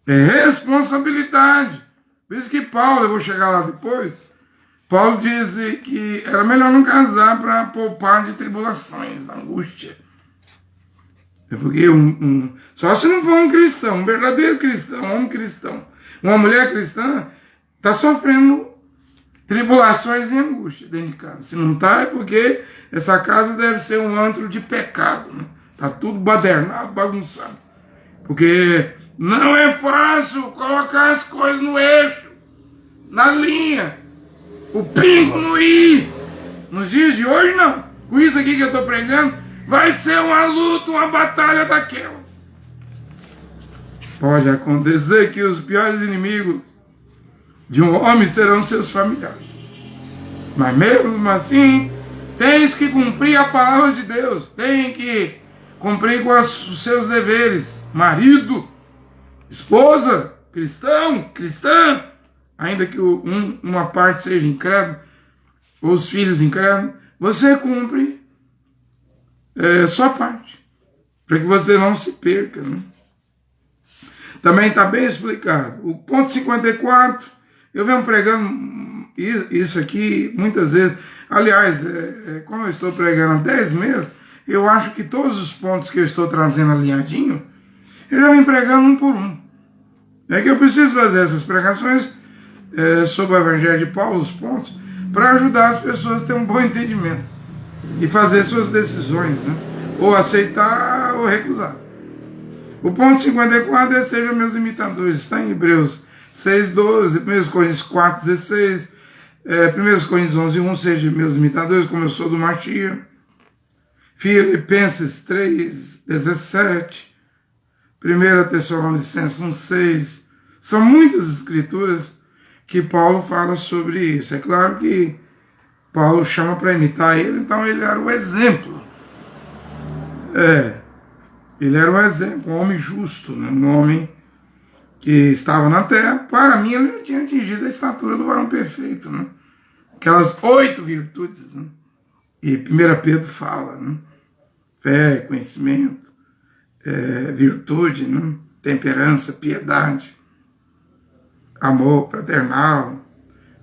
Speaker 1: É responsabilidade. Por isso que Paulo, eu vou chegar lá depois, Paulo diz que era melhor não casar para poupar de tribulações, angústia. É porque só se não for um cristão, um verdadeiro cristão, um homem cristão, uma mulher cristã, está sofrendo tribulações e angústia dentro de casa. Se não está, é porque essa casa deve ser um antro de pecado. Né? Tá tudo badernado, bagunçado. Porque não é fácil colocar as coisas no eixo, na linha. O pingo no i. Nos dias de hoje, não. Com isso aqui que eu estou pregando, vai ser uma luta, uma batalha daquelas. Pode acontecer que os piores inimigos de um homem serão seus familiares. Mas mesmo assim, tens que cumprir a palavra de Deus. Tem que cumprir com os seus deveres. Marido, esposa, cristão, cristã. Ainda que uma parte seja incrédula, ou os filhos incrédulos, você cumpre sua parte, para que você não se perca. Né? Também está bem explicado. O ponto 54, eu venho pregando isso aqui muitas vezes. Aliás, como eu estou pregando há 10 meses, eu acho que todos os pontos que eu estou trazendo alinhadinho, eu já venho pregando um por um. É que eu preciso fazer essas pregações sobre o Evangelho de Paulo, os pontos, para ajudar as pessoas a ter um bom entendimento e fazer suas decisões, né? Ou aceitar ou recusar. O ponto 54 é: sejam meus imitadores, está em Hebreus 6,12, 1 Coríntios 4,16, 1 Coríntios 11,1, sejam meus imitadores, como eu sou do martírio. Filipenses 3,17, 1 Tessalonicenses 1,6, são muitas escrituras que Paulo fala sobre isso. É claro que Paulo chama para imitar ele, então ele era o exemplo. Ele era um exemplo, um homem justo, né? Um homem que estava na terra. Para mim, ele não tinha atingido a estatura do varão perfeito, né? Aquelas 8 virtudes, né? E 1 Pedro fala, né? Fé, conhecimento, virtude, né? Temperança, piedade, amor fraternal,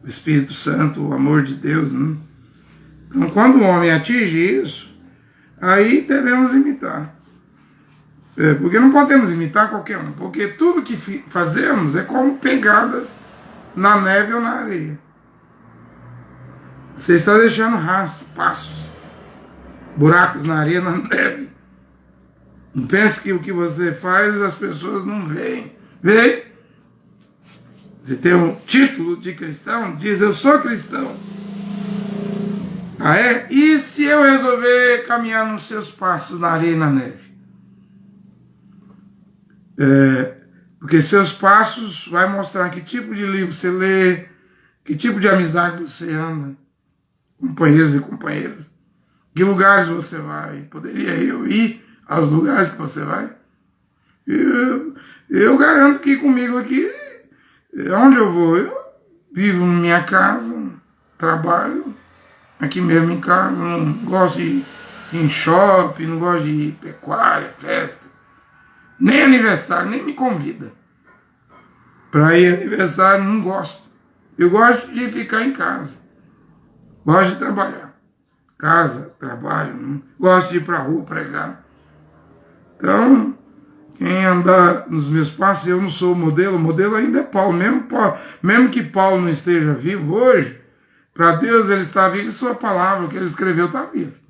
Speaker 1: o Espírito Santo, o amor de Deus, né? Então, quando o homem atinge isso, aí devemos imitar. Porque não podemos imitar qualquer um, porque tudo que fazemos é como pegadas na neve ou na areia. Você está deixando rastros, passos, buracos na areia, na neve. Não pense que o que você faz as pessoas não veem. Vê? Você tem um título de cristão, diz: eu sou cristão. Ah, é? E se eu resolver caminhar nos seus passos na areia e na neve? Porque seus passos vai mostrar que tipo de livro você lê, que tipo de amizade você anda, companheiros e companheiras, que lugares você vai. Poderia eu ir aos lugares que você vai? Eu garanto que comigo aqui, onde eu vou, eu vivo na minha casa, trabalho aqui mesmo em casa, não gosto de ir em shopping, não gosto de ir em pecuária, festa, nem aniversário, nem me convida. Para ir aniversário, não gosto. Eu gosto de ficar em casa. Gosto de trabalhar. Casa, trabalho, não gosto de ir para a rua pregar. Então, Quem anda nos meus passos, eu não sou o modelo ainda é Paulo. Mesmo que Paulo não esteja vivo hoje, para Deus ele está vivo e sua palavra, o que ele escreveu está vivo.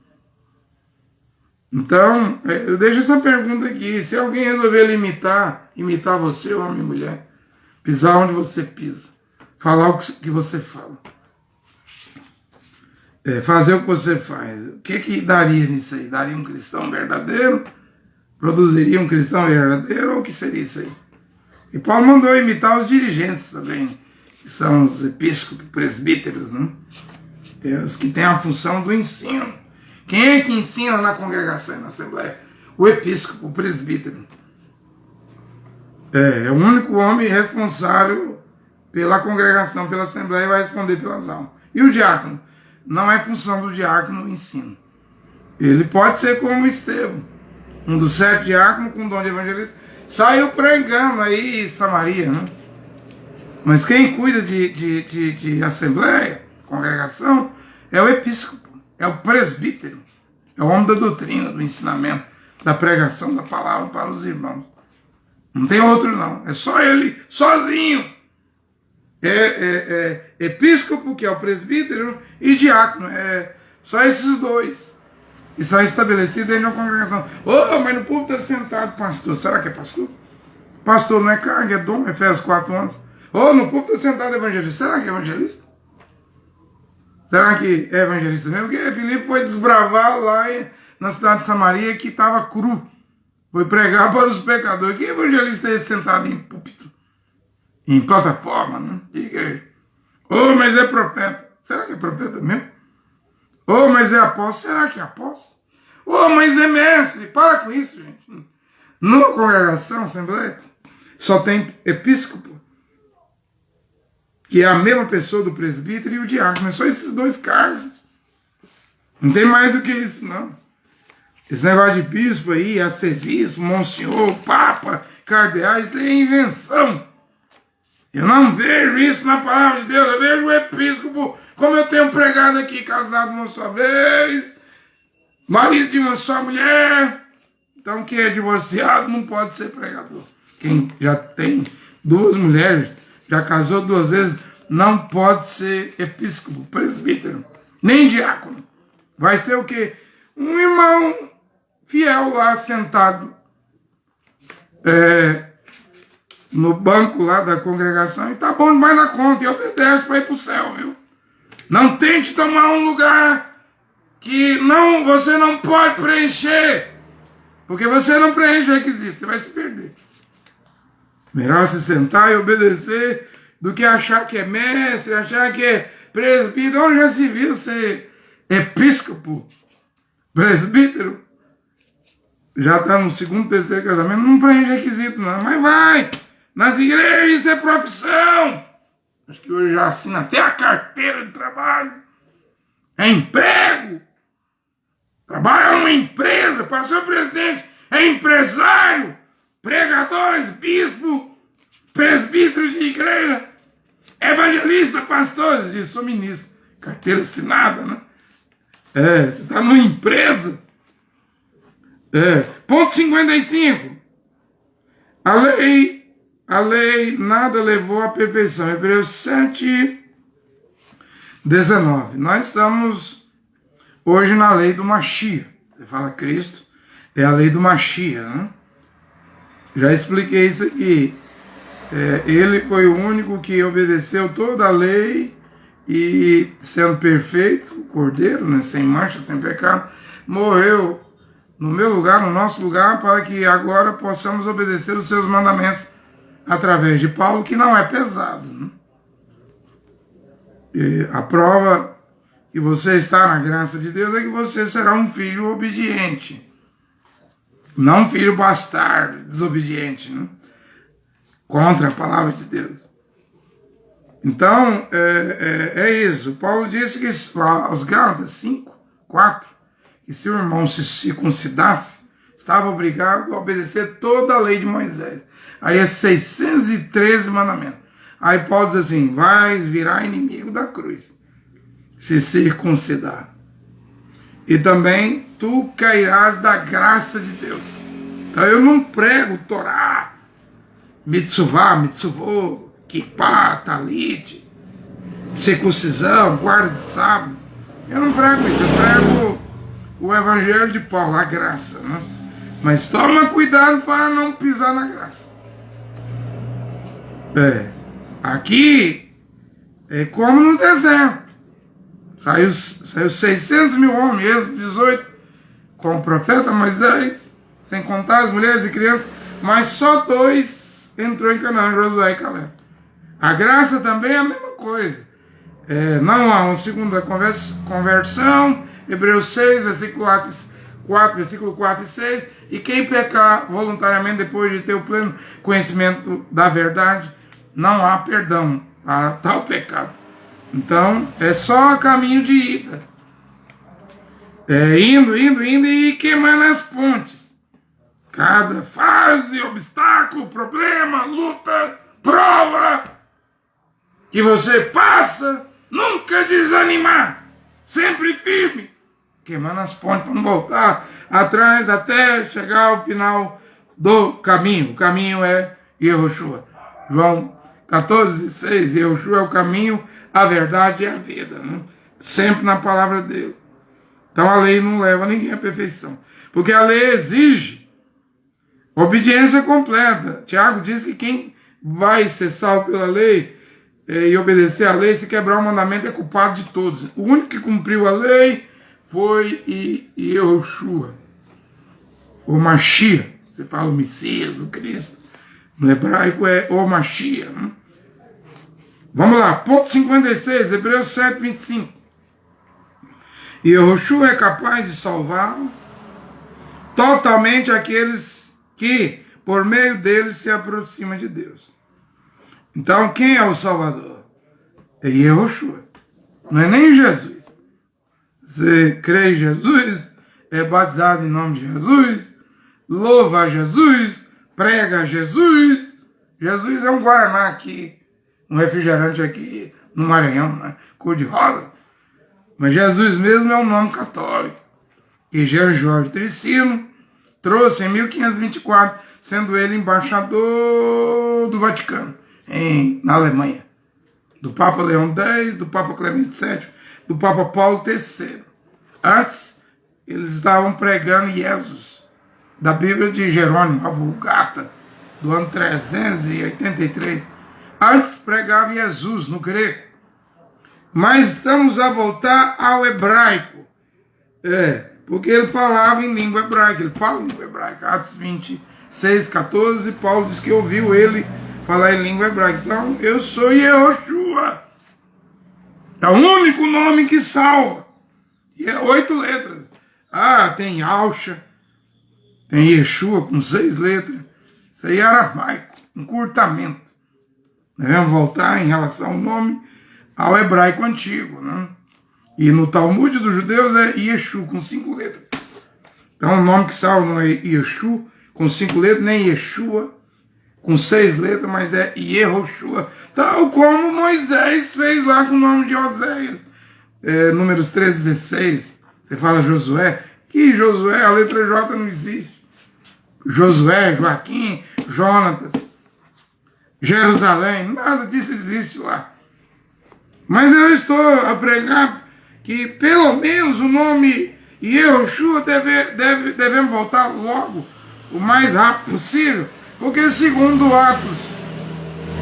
Speaker 1: Então, eu deixo essa pergunta aqui. Se alguém resolver imitar você, homem e mulher, pisar onde você pisa, falar o que você fala, fazer o que você faz, o que daria nisso aí? Daria um cristão verdadeiro? Produziria um cristão verdadeiro? Ou o que seria isso aí? E Paulo mandou imitar os dirigentes também, que são os episcopos, presbíteros, né? Os que têm a função do ensino. Quem é que ensina na congregação e na assembleia? O episcopo, o presbítero. É o único homem responsável pela congregação, pela assembleia, e vai responder pelas almas. E o diácono? Não é função do diácono o ensino. Ele pode ser como Estevão, um dos 7 diáconos com dom de evangelista, saiu pregando aí em Samaria, né? Mas quem cuida de assembleia, congregação, é o episcopo. É o presbítero, é o homem da doutrina, do ensinamento, da pregação da palavra para os irmãos. Não tem outro não, é só ele, sozinho. Episcopo, que é o presbítero, e diácono, só esses dois. E são estabelecidos aí na congregação. Mas no povo está sentado pastor, será que é pastor? Pastor não é carga, é dom, Efésios 4:11. No povo está sentado evangelista, será que é evangelista? Será que é evangelista mesmo? Porque Filipe foi desbravar lá na cidade de Samaria que estava cru. Foi pregar para os pecadores. Que evangelista é esse sentado em púlpito? Em plataforma, né? De igreja. Mas é profeta. Será que é profeta mesmo? Mas é apóstolo. Será que é apóstolo? Mas é mestre. Para com isso, gente. Numa congregação, assembleia, só tem episcopo, que é a mesma pessoa do presbítero e o diácono. É só esses 2 cargos. Não tem mais do que isso, não. Esse negócio de bispo aí, arcebispo, monsenhor, papa, cardeal, isso é invenção. Eu não vejo isso na palavra de Deus. Eu vejo o episcopo, como eu tenho pregado aqui, casado uma só vez, marido de uma só mulher. Então quem é divorciado não pode ser pregador. Quem já tem 2 mulheres, já casou 2 vezes, não pode ser episcopo, presbítero, nem diácono. Vai ser o quê? Um irmão fiel lá, sentado no banco lá da congregação, e tá bom demais na conta, e obedece para ir para o céu, viu? Não tente tomar um lugar que você não pode preencher, porque você não preenche o requisito, você vai se perder. Melhor se sentar e obedecer do que achar que é mestre, achar que é presbítero. Onde já se viu ser episcopo, presbítero? Já está no 2º, 3º casamento, não preenche requisito não, mas vai. Nas igrejas isso é profissão. Acho que hoje já assina até a carteira de trabalho. É emprego. Trabalha numa empresa, pastor presidente, é empresário. Pregadores, bispo, presbíteros de igreja, evangelista, pastores, eu sou ministro, carteira assinada, né? Você está numa empresa. Ponto 55. A lei nada levou à perfeição. Hebreus 7:19. Nós estamos hoje na lei do Mashiach. Você fala Cristo, é a lei do Mashiach, né? Já expliquei isso aqui. Ele foi o único que obedeceu toda a lei e, sendo perfeito, o Cordeiro, né, sem mancha, sem pecado, morreu no meu lugar, no nosso lugar, para que agora possamos obedecer os seus mandamentos através de Paulo, que não é pesado, né? E a prova que você está na graça de Deus é que você será um filho obediente. Não um filho bastardo, desobediente, né? Contra a palavra de Deus. Então, é isso. Paulo disse que aos Gálatas 5:4, que se o irmão se circuncidasse, estava obrigado a obedecer toda a lei de Moisés. Aí é 613 mandamentos. Aí Paulo diz assim: vais virar inimigo da cruz, se circuncidar. E também tu cairás da graça de Deus. Então eu não prego Torá, mitzvah, mitzvot, kippah, talit, circuncisão, guarda de sábado. Eu não prego isso, eu prego o evangelho de Paulo, a graça, né? Mas toma cuidado para não pisar na graça. Aqui é como no deserto. Saiu 600 mil homens, Êxodo 18, com o profeta Moisés, sem contar as mulheres e crianças, mas só 2 entrou em Canaã, Josué e Caleb. A graça também é a mesma coisa. Não há uma segunda conversão, Hebreus 6, versículo 4, versículo 4 e 6, e quem pecar voluntariamente depois de ter o pleno conhecimento da verdade, não há perdão para tal pecado. Então, é só caminho de ida. Indo e queimando as pontes. Cada fase, obstáculo, problema, luta, prova que você passa, nunca desanimar, sempre firme, queimando as pontes para não voltar atrás até chegar ao final do caminho. O caminho é Yehoshua. João 14:6, Yehoshua é o caminho, a verdade e a vida, né? Sempre na palavra dele. Então a lei não leva ninguém à perfeição, porque a lei exige obediência completa. Tiago diz que quem vai ser salvo pela lei e obedecer à lei, se quebrar o mandamento, é culpado de todos. O único que cumpriu a lei foi Yehoshua, o Mashiach. Você fala o Messias, o Cristo. No hebraico é o Mashiach, né? Vamos lá, ponto 56, Hebreus 7:25. Yehoshua é capaz de salvar totalmente aqueles que, por meio dele, se aproximam de Deus. Então, quem é o Salvador? É Yehoshua. Não é nem Jesus. Você crê em Jesus, é batizado em nome de Jesus, louva a Jesus, prega a Jesus. Jesus é um Guaraná aqui, um refrigerante aqui no Maranhão, né? Cor de rosa. Mas Jesus mesmo é um nome católico. E Jean Jorge Tricino trouxe em 1524, sendo ele embaixador do Vaticano, na Alemanha. Do Papa Leão X, do Papa Clemente VII, do Papa Paulo III. Antes, eles estavam pregando Jesus, da Bíblia de Jerônimo, a Vulgata, do ano 383. Antes pregava Jesus no grego. Mas estamos a voltar ao hebraico. Porque ele falava em língua hebraica, ele fala em língua hebraica. Atos 26:14, Paulo diz que ouviu ele falar em língua hebraica. Então, eu sou Yehoshua. É o único nome que salva. E é 8 letras. Tem Yahusha, tem Yeshua com 6 letras. Isso aí é aramaico, encurtamento. Devemos voltar em relação ao nome ao hebraico antigo, né? E no Talmud dos judeus é Yeshu com 5 letras. Então o nome que salva não é Yeshu com 5 letras, nem Yeshua com 6 letras, mas é Yehoshua. Tal como Moisés fez lá com o nome de Oséias. Números 13:16. Você fala Josué. Que Josué? A letra J não existe. Josué, Joaquim, Jonatas, Jerusalém, nada disso existe lá. Mas eu estou a pregar que pelo menos o nome Yehoshua devemos voltar logo, o mais rápido possível, porque segundo Atos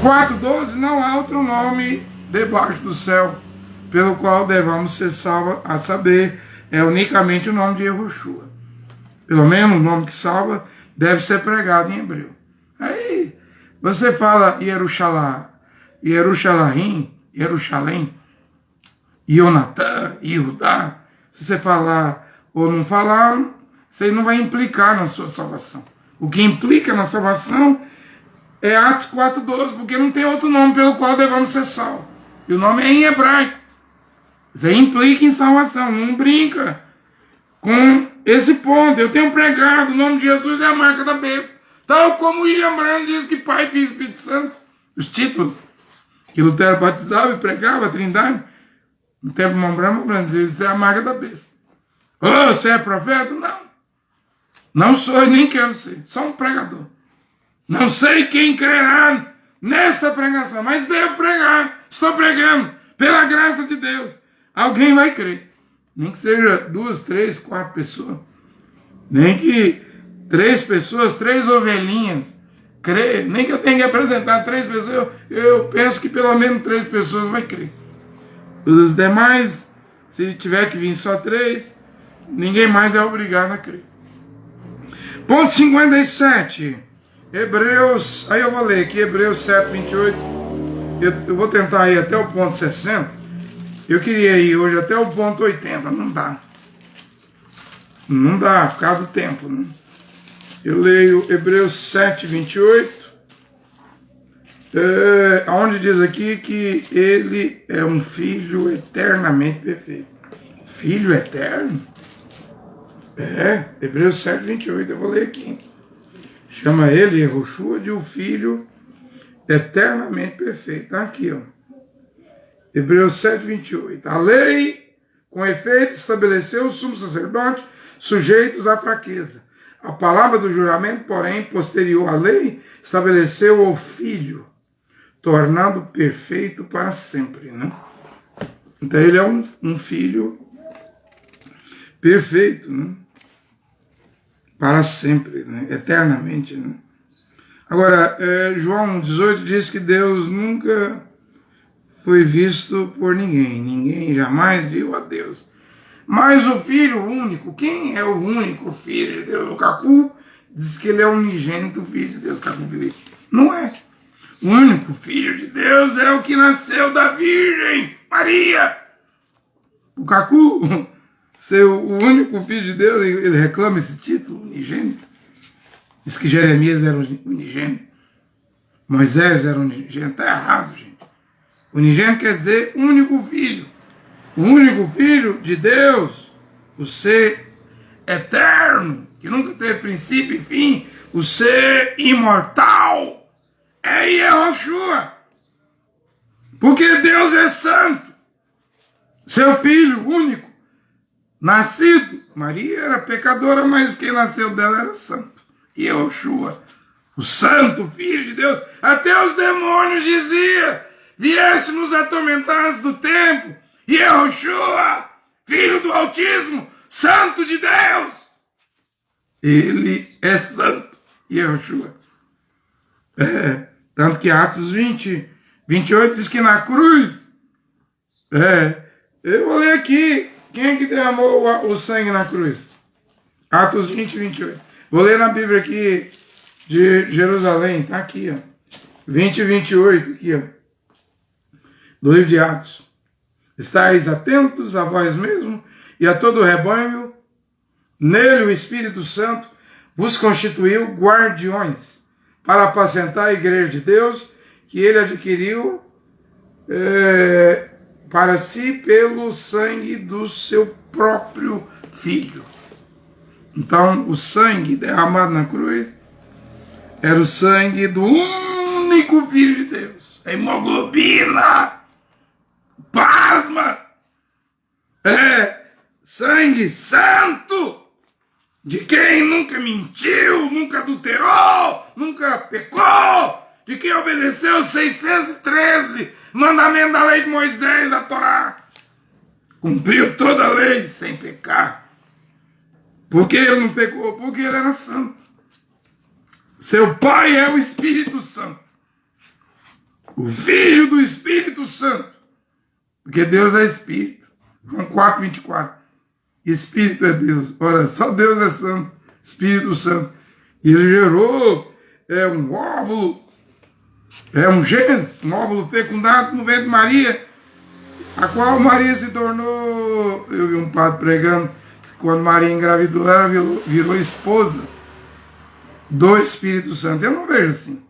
Speaker 1: 4:12 não há outro nome debaixo do céu pelo qual devamos ser salvos, a saber, é unicamente o nome de Yehoshua. Pelo menos o nome que salva deve ser pregado em hebreu. Aí você fala Yerushalayim, Yonatã, Yehudá. Se você falar ou não falar, você não vai implicar na sua salvação. O que implica na salvação é Atos 4:12, porque não tem outro nome pelo qual devemos ser salvos. E o nome é em hebraico. Você implica em salvação, não brinca com esse ponto. Eu tenho pregado, o nome de Jesus é a marca da besta. Tal como William Branham diz que Pai, Filho e Espírito Santo, os títulos que Lutero batizava e pregava, a Trindade, no tempo de Branham dizia, isso é a marca da besta. Você é profeta? Não. Não sou e nem quero ser, só um pregador. Não sei quem crerá nesta pregação, mas devo pregar, estou pregando, pela graça de Deus. Alguém vai crer. Nem que seja 2, 3, 4 pessoas. Nem que 3 pessoas, 3 ovelhinhas, crer. Nem que eu tenha que apresentar 3 pessoas, eu penso que pelo menos 3 pessoas vai crer. Os demais, se tiver que vir só 3, ninguém mais é obrigado a crer. Ponto 57. Hebreus, aí eu vou ler aqui, Hebreus 7, 28. Eu vou tentar ir até o ponto 60. Eu queria ir hoje até o ponto 80, não dá. Não dá, por causa do tempo, né? Eu leio Hebreus 7, 28. Onde diz aqui que ele é um filho eternamente perfeito. Filho eterno? Hebreus 7, 28, eu vou ler aqui. Chama ele, Yehoshua, de um filho eternamente perfeito. Está aqui, ó. Hebreus 7, 28. A lei, com efeito, estabeleceu o sumo sacerdote sujeitos à fraqueza. A palavra do juramento, porém, posterior à lei, estabeleceu o filho, tornando perfeito para sempre, né? Então ele é um filho perfeito, né? Para sempre, né? Eternamente, né? Agora, João 18 diz que Deus nunca foi visto por ninguém. Ninguém jamais viu a Deus. Mas o Filho único, quem é o único Filho de Deus? O Cacu diz que ele é o unigênito Filho de Deus, Cacu Felipe. Não é. O único Filho de Deus é o que nasceu da Virgem Maria. O Cacu, ser o único Filho de Deus, ele reclama esse título, unigênito. Diz que Jeremias era unigênito. Moisés era unigênito. Está errado, gente. Unigênito quer dizer único filho. O único filho de Deus, o ser eterno, que nunca teve princípio e fim, o ser imortal, é Yehoshua. Porque Deus é santo. Seu filho único, nascido, Maria era pecadora, mas quem nasceu dela era santo. Yehoshua, o santo filho de Deus. Até os demônios diziam: vieste nos atormentar antes do tempo. Yehoshua, filho do Altíssimo, santo de Deus. Ele é santo, Yehoshua. Tanto que Atos 20, 28 diz que na cruz, eu vou ler aqui, quem é que derramou o sangue na cruz? Atos 20, 28. Vou ler na Bíblia aqui de Jerusalém, tá aqui, ó. 20 e 28, aqui, ó. Do livro de Atos. Estais atentos a vós mesmos e a todo o rebanho, nele o Espírito Santo vos constituiu guardiões para apacentar a igreja de Deus, que ele adquiriu para si pelo sangue do seu próprio Filho. Então, o sangue derramado na cruz era o sangue do único Filho de Deus. A hemoglobina. Pasma! Sangue santo! De quem nunca mentiu, nunca adulterou, nunca pecou, de quem obedeceu os 613 mandamentos da lei de Moisés, da Torá. Cumpriu toda a lei sem pecar. Por que ele não pecou? Porque ele era santo. Seu pai é o Espírito Santo. O Filho do Espírito Santo. Porque Deus é Espírito. João 4, 24. Espírito é Deus. Ora, só Deus é santo. Espírito Santo. E ele gerou um óvulo, um gênese, um óvulo fecundado no ventre de Maria, a qual Maria se tornou, eu vi um padre pregando, quando Maria engravidou, ela virou esposa do Espírito Santo. Eu não vejo assim.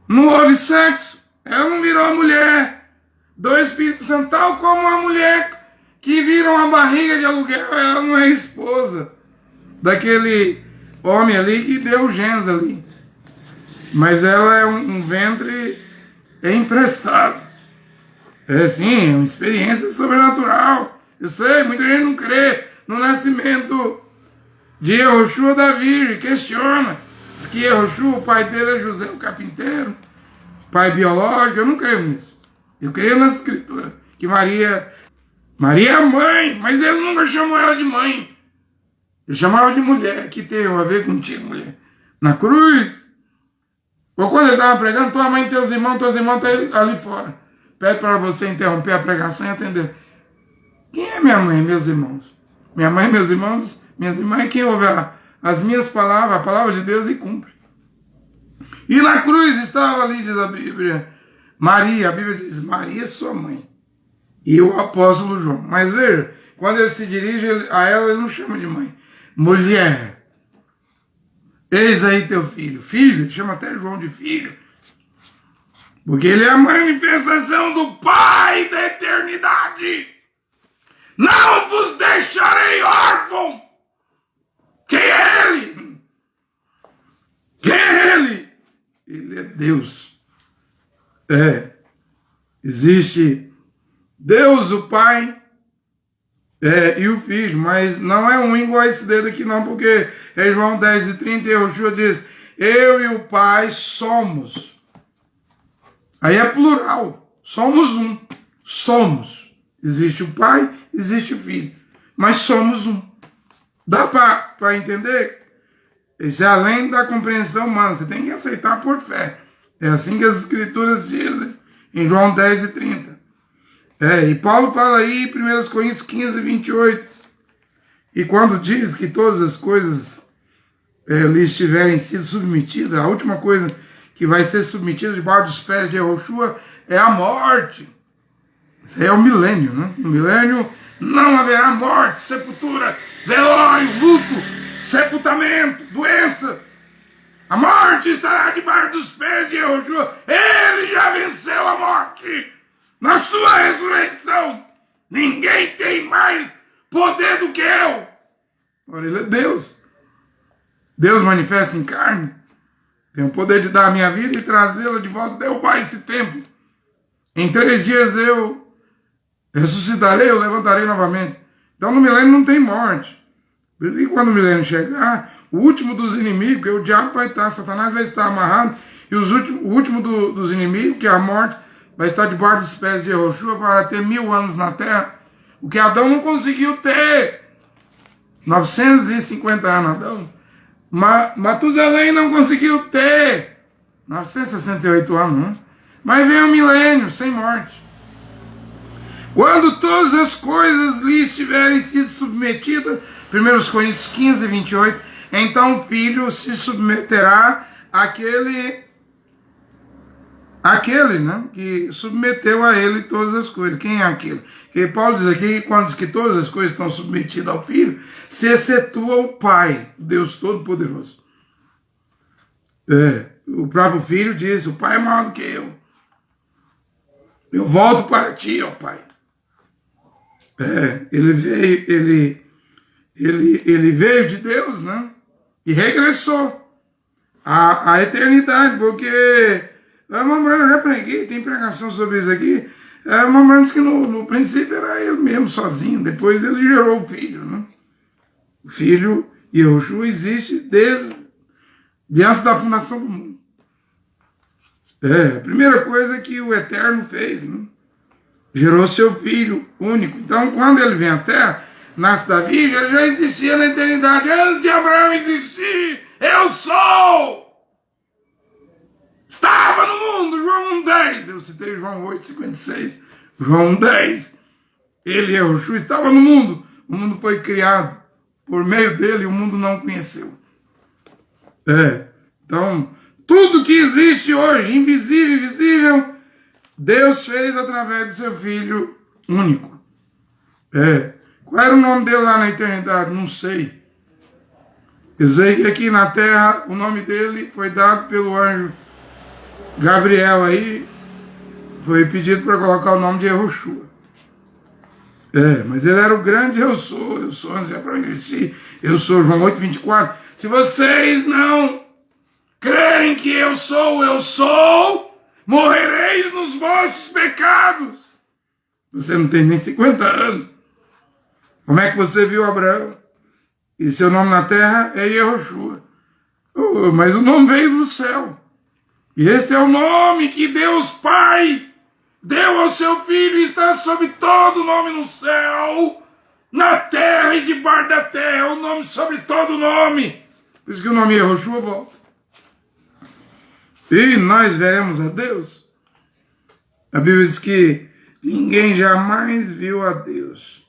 Speaker 1: Não houve sexo. Ela não virou mulher do Espírito Santo, tal como a mulher que vira uma barriga de aluguel, ela não é esposa daquele homem ali que deu o genes ali. Mas ela é um ventre emprestado. Sim, uma experiência sobrenatural. Eu sei, muita gente não crê no nascimento de Yehoshua da Virgem, questiona. Diz que Yehoshua, o pai dele é José, o carpinteiro, pai biológico. Eu não creio nisso. Eu creio nas escrituras, que Maria é a mãe, mas ele nunca chamou ela de mãe. Ele chamava de mulher, que tem a ver contigo, mulher. Na cruz. Ou quando ele estava pregando, tua mãe e teus irmãos estão ali fora. Pede para você interromper a pregação e atender. Quem é minha mãe e meus irmãos? Minha mãe e meus irmãos, minhas irmãs é quem ouve as minhas palavras, a palavra de Deus e cumpre. E na cruz estava ali, diz a Bíblia, Maria. A Bíblia diz, Maria é sua mãe. E o apóstolo João. Mas veja, quando ele se dirige a ela, ele não chama de mãe. Mulher, eis aí teu filho. Filho, ele chama até João de filho. Porque ele é a manifestação do Pai da eternidade. Não vos deixarei órfão. Quem é ele? Quem é ele? Ele é Deus. Existe Deus, o Pai, e o Filho, mas não é um igual a esse dedo aqui não, porque é João 10:30 e Yehoshua diz, eu e o Pai somos. Aí é plural, somos um, somos. Existe o Pai, existe o Filho, mas somos um. Dá para entender? Isso é além da compreensão humana, você tem que aceitar por fé. É assim que as Escrituras dizem, em João 10:30. E Paulo fala aí em 1 Coríntios 15:28. E quando diz que todas as coisas lhes tiverem sido submetidas, a última coisa que vai ser submetida debaixo dos pés de Yehoshua é a morte. Isso aí é o milênio, né? No milênio não haverá morte, sepultura, velório, luto, sepultamento, doença. A morte estará debaixo dos pés de Yehoshua. Ele já venceu a morte. Na sua ressurreição, ninguém tem mais poder do que eu. Ora, ele é Deus. Deus manifesta em carne. Tem o poder de dar a minha vida e trazê-la de volta, derrubar esse templo. Em 3 dias eu ressuscitarei, eu levantarei novamente. Então no milênio não tem morte. Por isso que quando o milênio chegar, o último dos inimigos, que o diabo vai estar, Satanás vai estar amarrado, e o último dos inimigos, que é a morte, vai estar debaixo dos pés de Yehoshua para ter 1000 anos na terra. O que Adão não conseguiu ter. 950 anos, Adão. Matusalém não conseguiu ter. 968 anos, né? Mas vem o milênio, sem morte. Quando todas as coisas lhes tiverem sido submetidas, 1 Coríntios 15:28, então o filho se submeterá àquele, né, que submeteu a ele todas as coisas. Quem é aquele? Porque Paulo diz aqui, quando diz que todas as coisas estão submetidas ao filho, se excetua o Pai, Deus Todo-Poderoso. O próprio filho diz, o Pai é maior do que eu. Eu volto para ti, ó Pai. Ele veio de Deus, né? E regressou à eternidade, porque eu já preguei, tem pregação sobre isso aqui. Mamãe disse que no princípio era ele mesmo, sozinho. Depois ele gerou o filho, né? O filho, Yehoshua, existe desde antes da fundação do mundo. A primeira coisa que o Eterno fez, né? Gerou seu filho único. Então, quando ele vem à Terra, nasce da Virgem, ele já existia na eternidade. Antes de Abraão existir, eu sou! Estava no mundo, João 1:10. Eu citei João 8:56. João 1:10. Ele, Yehoshua, estava no mundo. O mundo foi criado por meio dele e o mundo não conheceu. Então, tudo que existe hoje, invisível e visível, Deus fez através do seu Filho único. Qual era o nome dele lá na eternidade? Não sei. Eu sei que aqui na terra o nome dele foi dado pelo anjo Gabriel aí. Foi pedido para colocar o nome de Yehoshua. Mas ele era o grande eu sou antes de Abraão existir. Eu sou, João 8:24. Se vocês não crerem que eu sou, morrereis nos vossos pecados. Você não tem nem 50 anos. Como é que você viu Abraão? E seu nome na terra é Yehoshua. Oh, mas o nome veio do céu. E esse é o nome que Deus Pai deu ao seu Filho e está sobre todo nome no céu, na terra e debaixo da terra. O nome sobre todo nome. Por isso que o nome Yehoshua volta. E nós veremos a Deus. A Bíblia diz que ninguém jamais viu a Deus.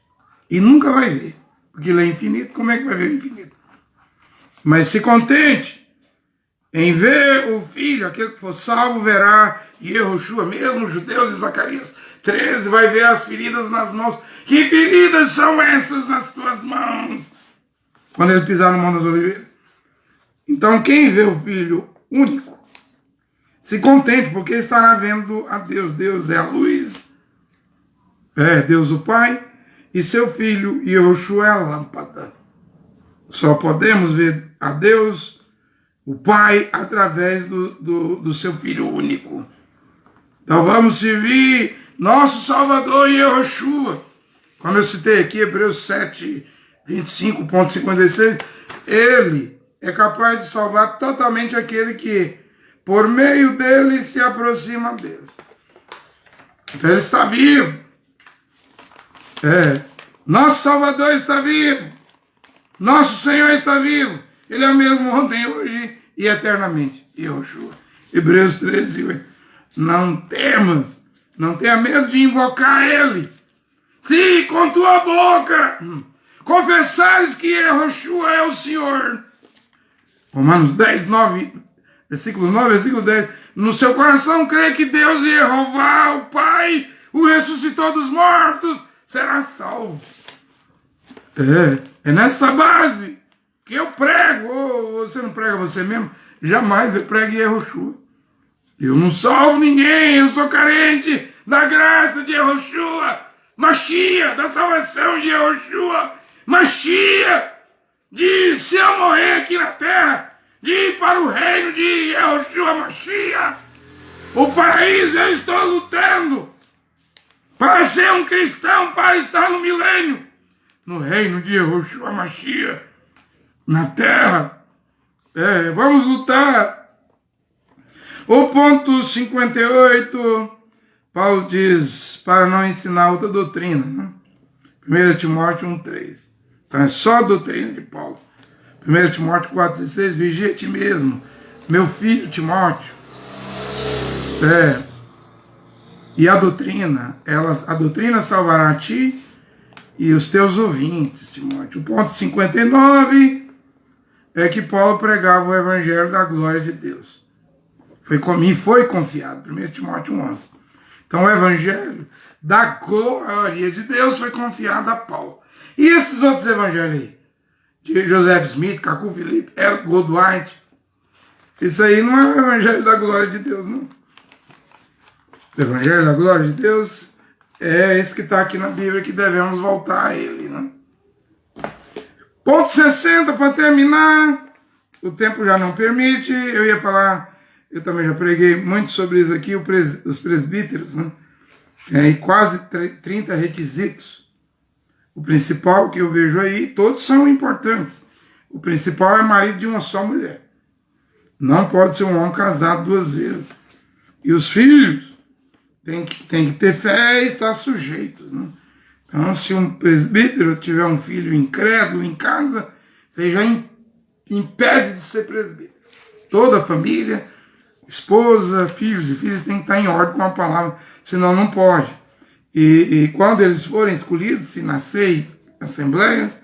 Speaker 1: E nunca vai ver. Porque ele é infinito, como é que vai ver o infinito? Mas se contente em ver o Filho, aquele que for salvo, verá Yehoshua, mesmo os judeus de Zacarias 13, vai ver as feridas nas mãos. Que feridas são essas nas tuas mãos? Quando ele pisar no Monte das Oliveiras. Então quem vê o Filho único, se contente, porque estará vendo a Deus. Deus é a luz, é Deus o Pai, e seu Filho, Yehoshua, é a lâmpada. Só podemos ver a Deus, o Pai, através do seu Filho único. Então vamos servir nosso Salvador, Yehoshua. Como eu citei aqui, Hebreus 7, 25.56, ele é capaz de salvar totalmente aquele que, por meio dele, se aproxima a Deus. Então ele está vivo. Nosso Salvador está vivo. Nosso Senhor está vivo. Ele é o mesmo ontem, hoje e eternamente. Yehoshua. Hebreus 13, 8. Não temas, não tenha medo de invocar ele. Se com tua boca confessares que Yehoshua é o Senhor. Romanos 10, 9, versículo 9, versículo 10. No seu coração crê que Deus e Jeová, o Pai, o ressuscitou dos mortos, será salvo. É nessa base que eu prego. Ou você não prega você mesmo? Jamais eu prego Yehoshua. Eu não salvo ninguém, eu sou carente da graça de Yehoshua. Mashiach, da salvação de Yehoshua. Mashiach, de se eu morrer aqui na terra, de ir para o reino de Yehoshua Mashiach. O paraíso eu estou lutando para ser um cristão, para estar no milênio, no reino de Yehoshua Mashiach, na terra. Vamos lutar. O ponto 58, Paulo diz, para não ensinar outra doutrina, né? 1 Timóteo 1,3. Então é só a doutrina de Paulo. 1 Timóteo 4,16, vigia a ti mesmo, meu filho Timóteo. E a doutrina salvará a ti e os teus ouvintes, Timóteo. O ponto 59 é que Paulo pregava o evangelho da glória de Deus. Foi confiado, 1 Timóteo 11. Então o evangelho da glória de Deus foi confiado a Paulo. E esses outros evangelhos aí? De Joseph Smith, Cacu Felipe, L. Goldwhite. Isso aí não é o evangelho da glória de Deus, não. O evangelho da glória de Deus é esse que está aqui na Bíblia, que devemos voltar a ele, né? Ponto 60, para terminar. O tempo já não permite. Eu ia falar, eu também já preguei muito sobre isso aqui, os presbíteros, né? E quase 30 requisitos. O principal que eu vejo aí, todos são importantes. O principal é marido de uma só mulher. Não pode ser um homem casado 2 vezes. E os filhos têm que ter fé e estar sujeitos, né? Então, se um presbítero tiver um filho incrédulo em casa, você já impede de ser presbítero. Toda a família, esposa, filhos e filhas tem que estar em ordem com a palavra, senão não pode. E quando eles forem escolhidos, se nascer em assembleias,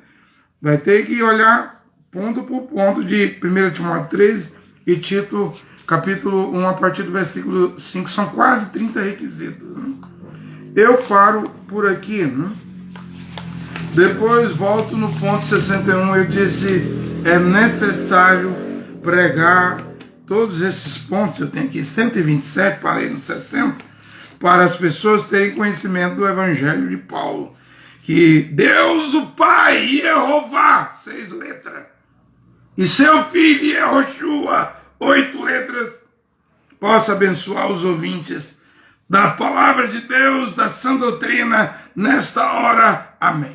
Speaker 1: vai ter que olhar ponto por ponto de 1 Timóteo 13 e Tito, capítulo 1, a partir do versículo 5. São quase 30 requisitos, né? Eu paro por aqui, né? Depois volto no ponto 61. Eu disse, é necessário pregar todos esses pontos. Eu tenho aqui 127, parei no 60, para as pessoas terem conhecimento do Evangelho de Paulo. Que Deus o Pai, Jeová, 6 letras, e seu Filho, Yehoshua, 8 letras, possa abençoar os ouvintes da palavra de Deus, da sã doutrina, nesta hora. Amém.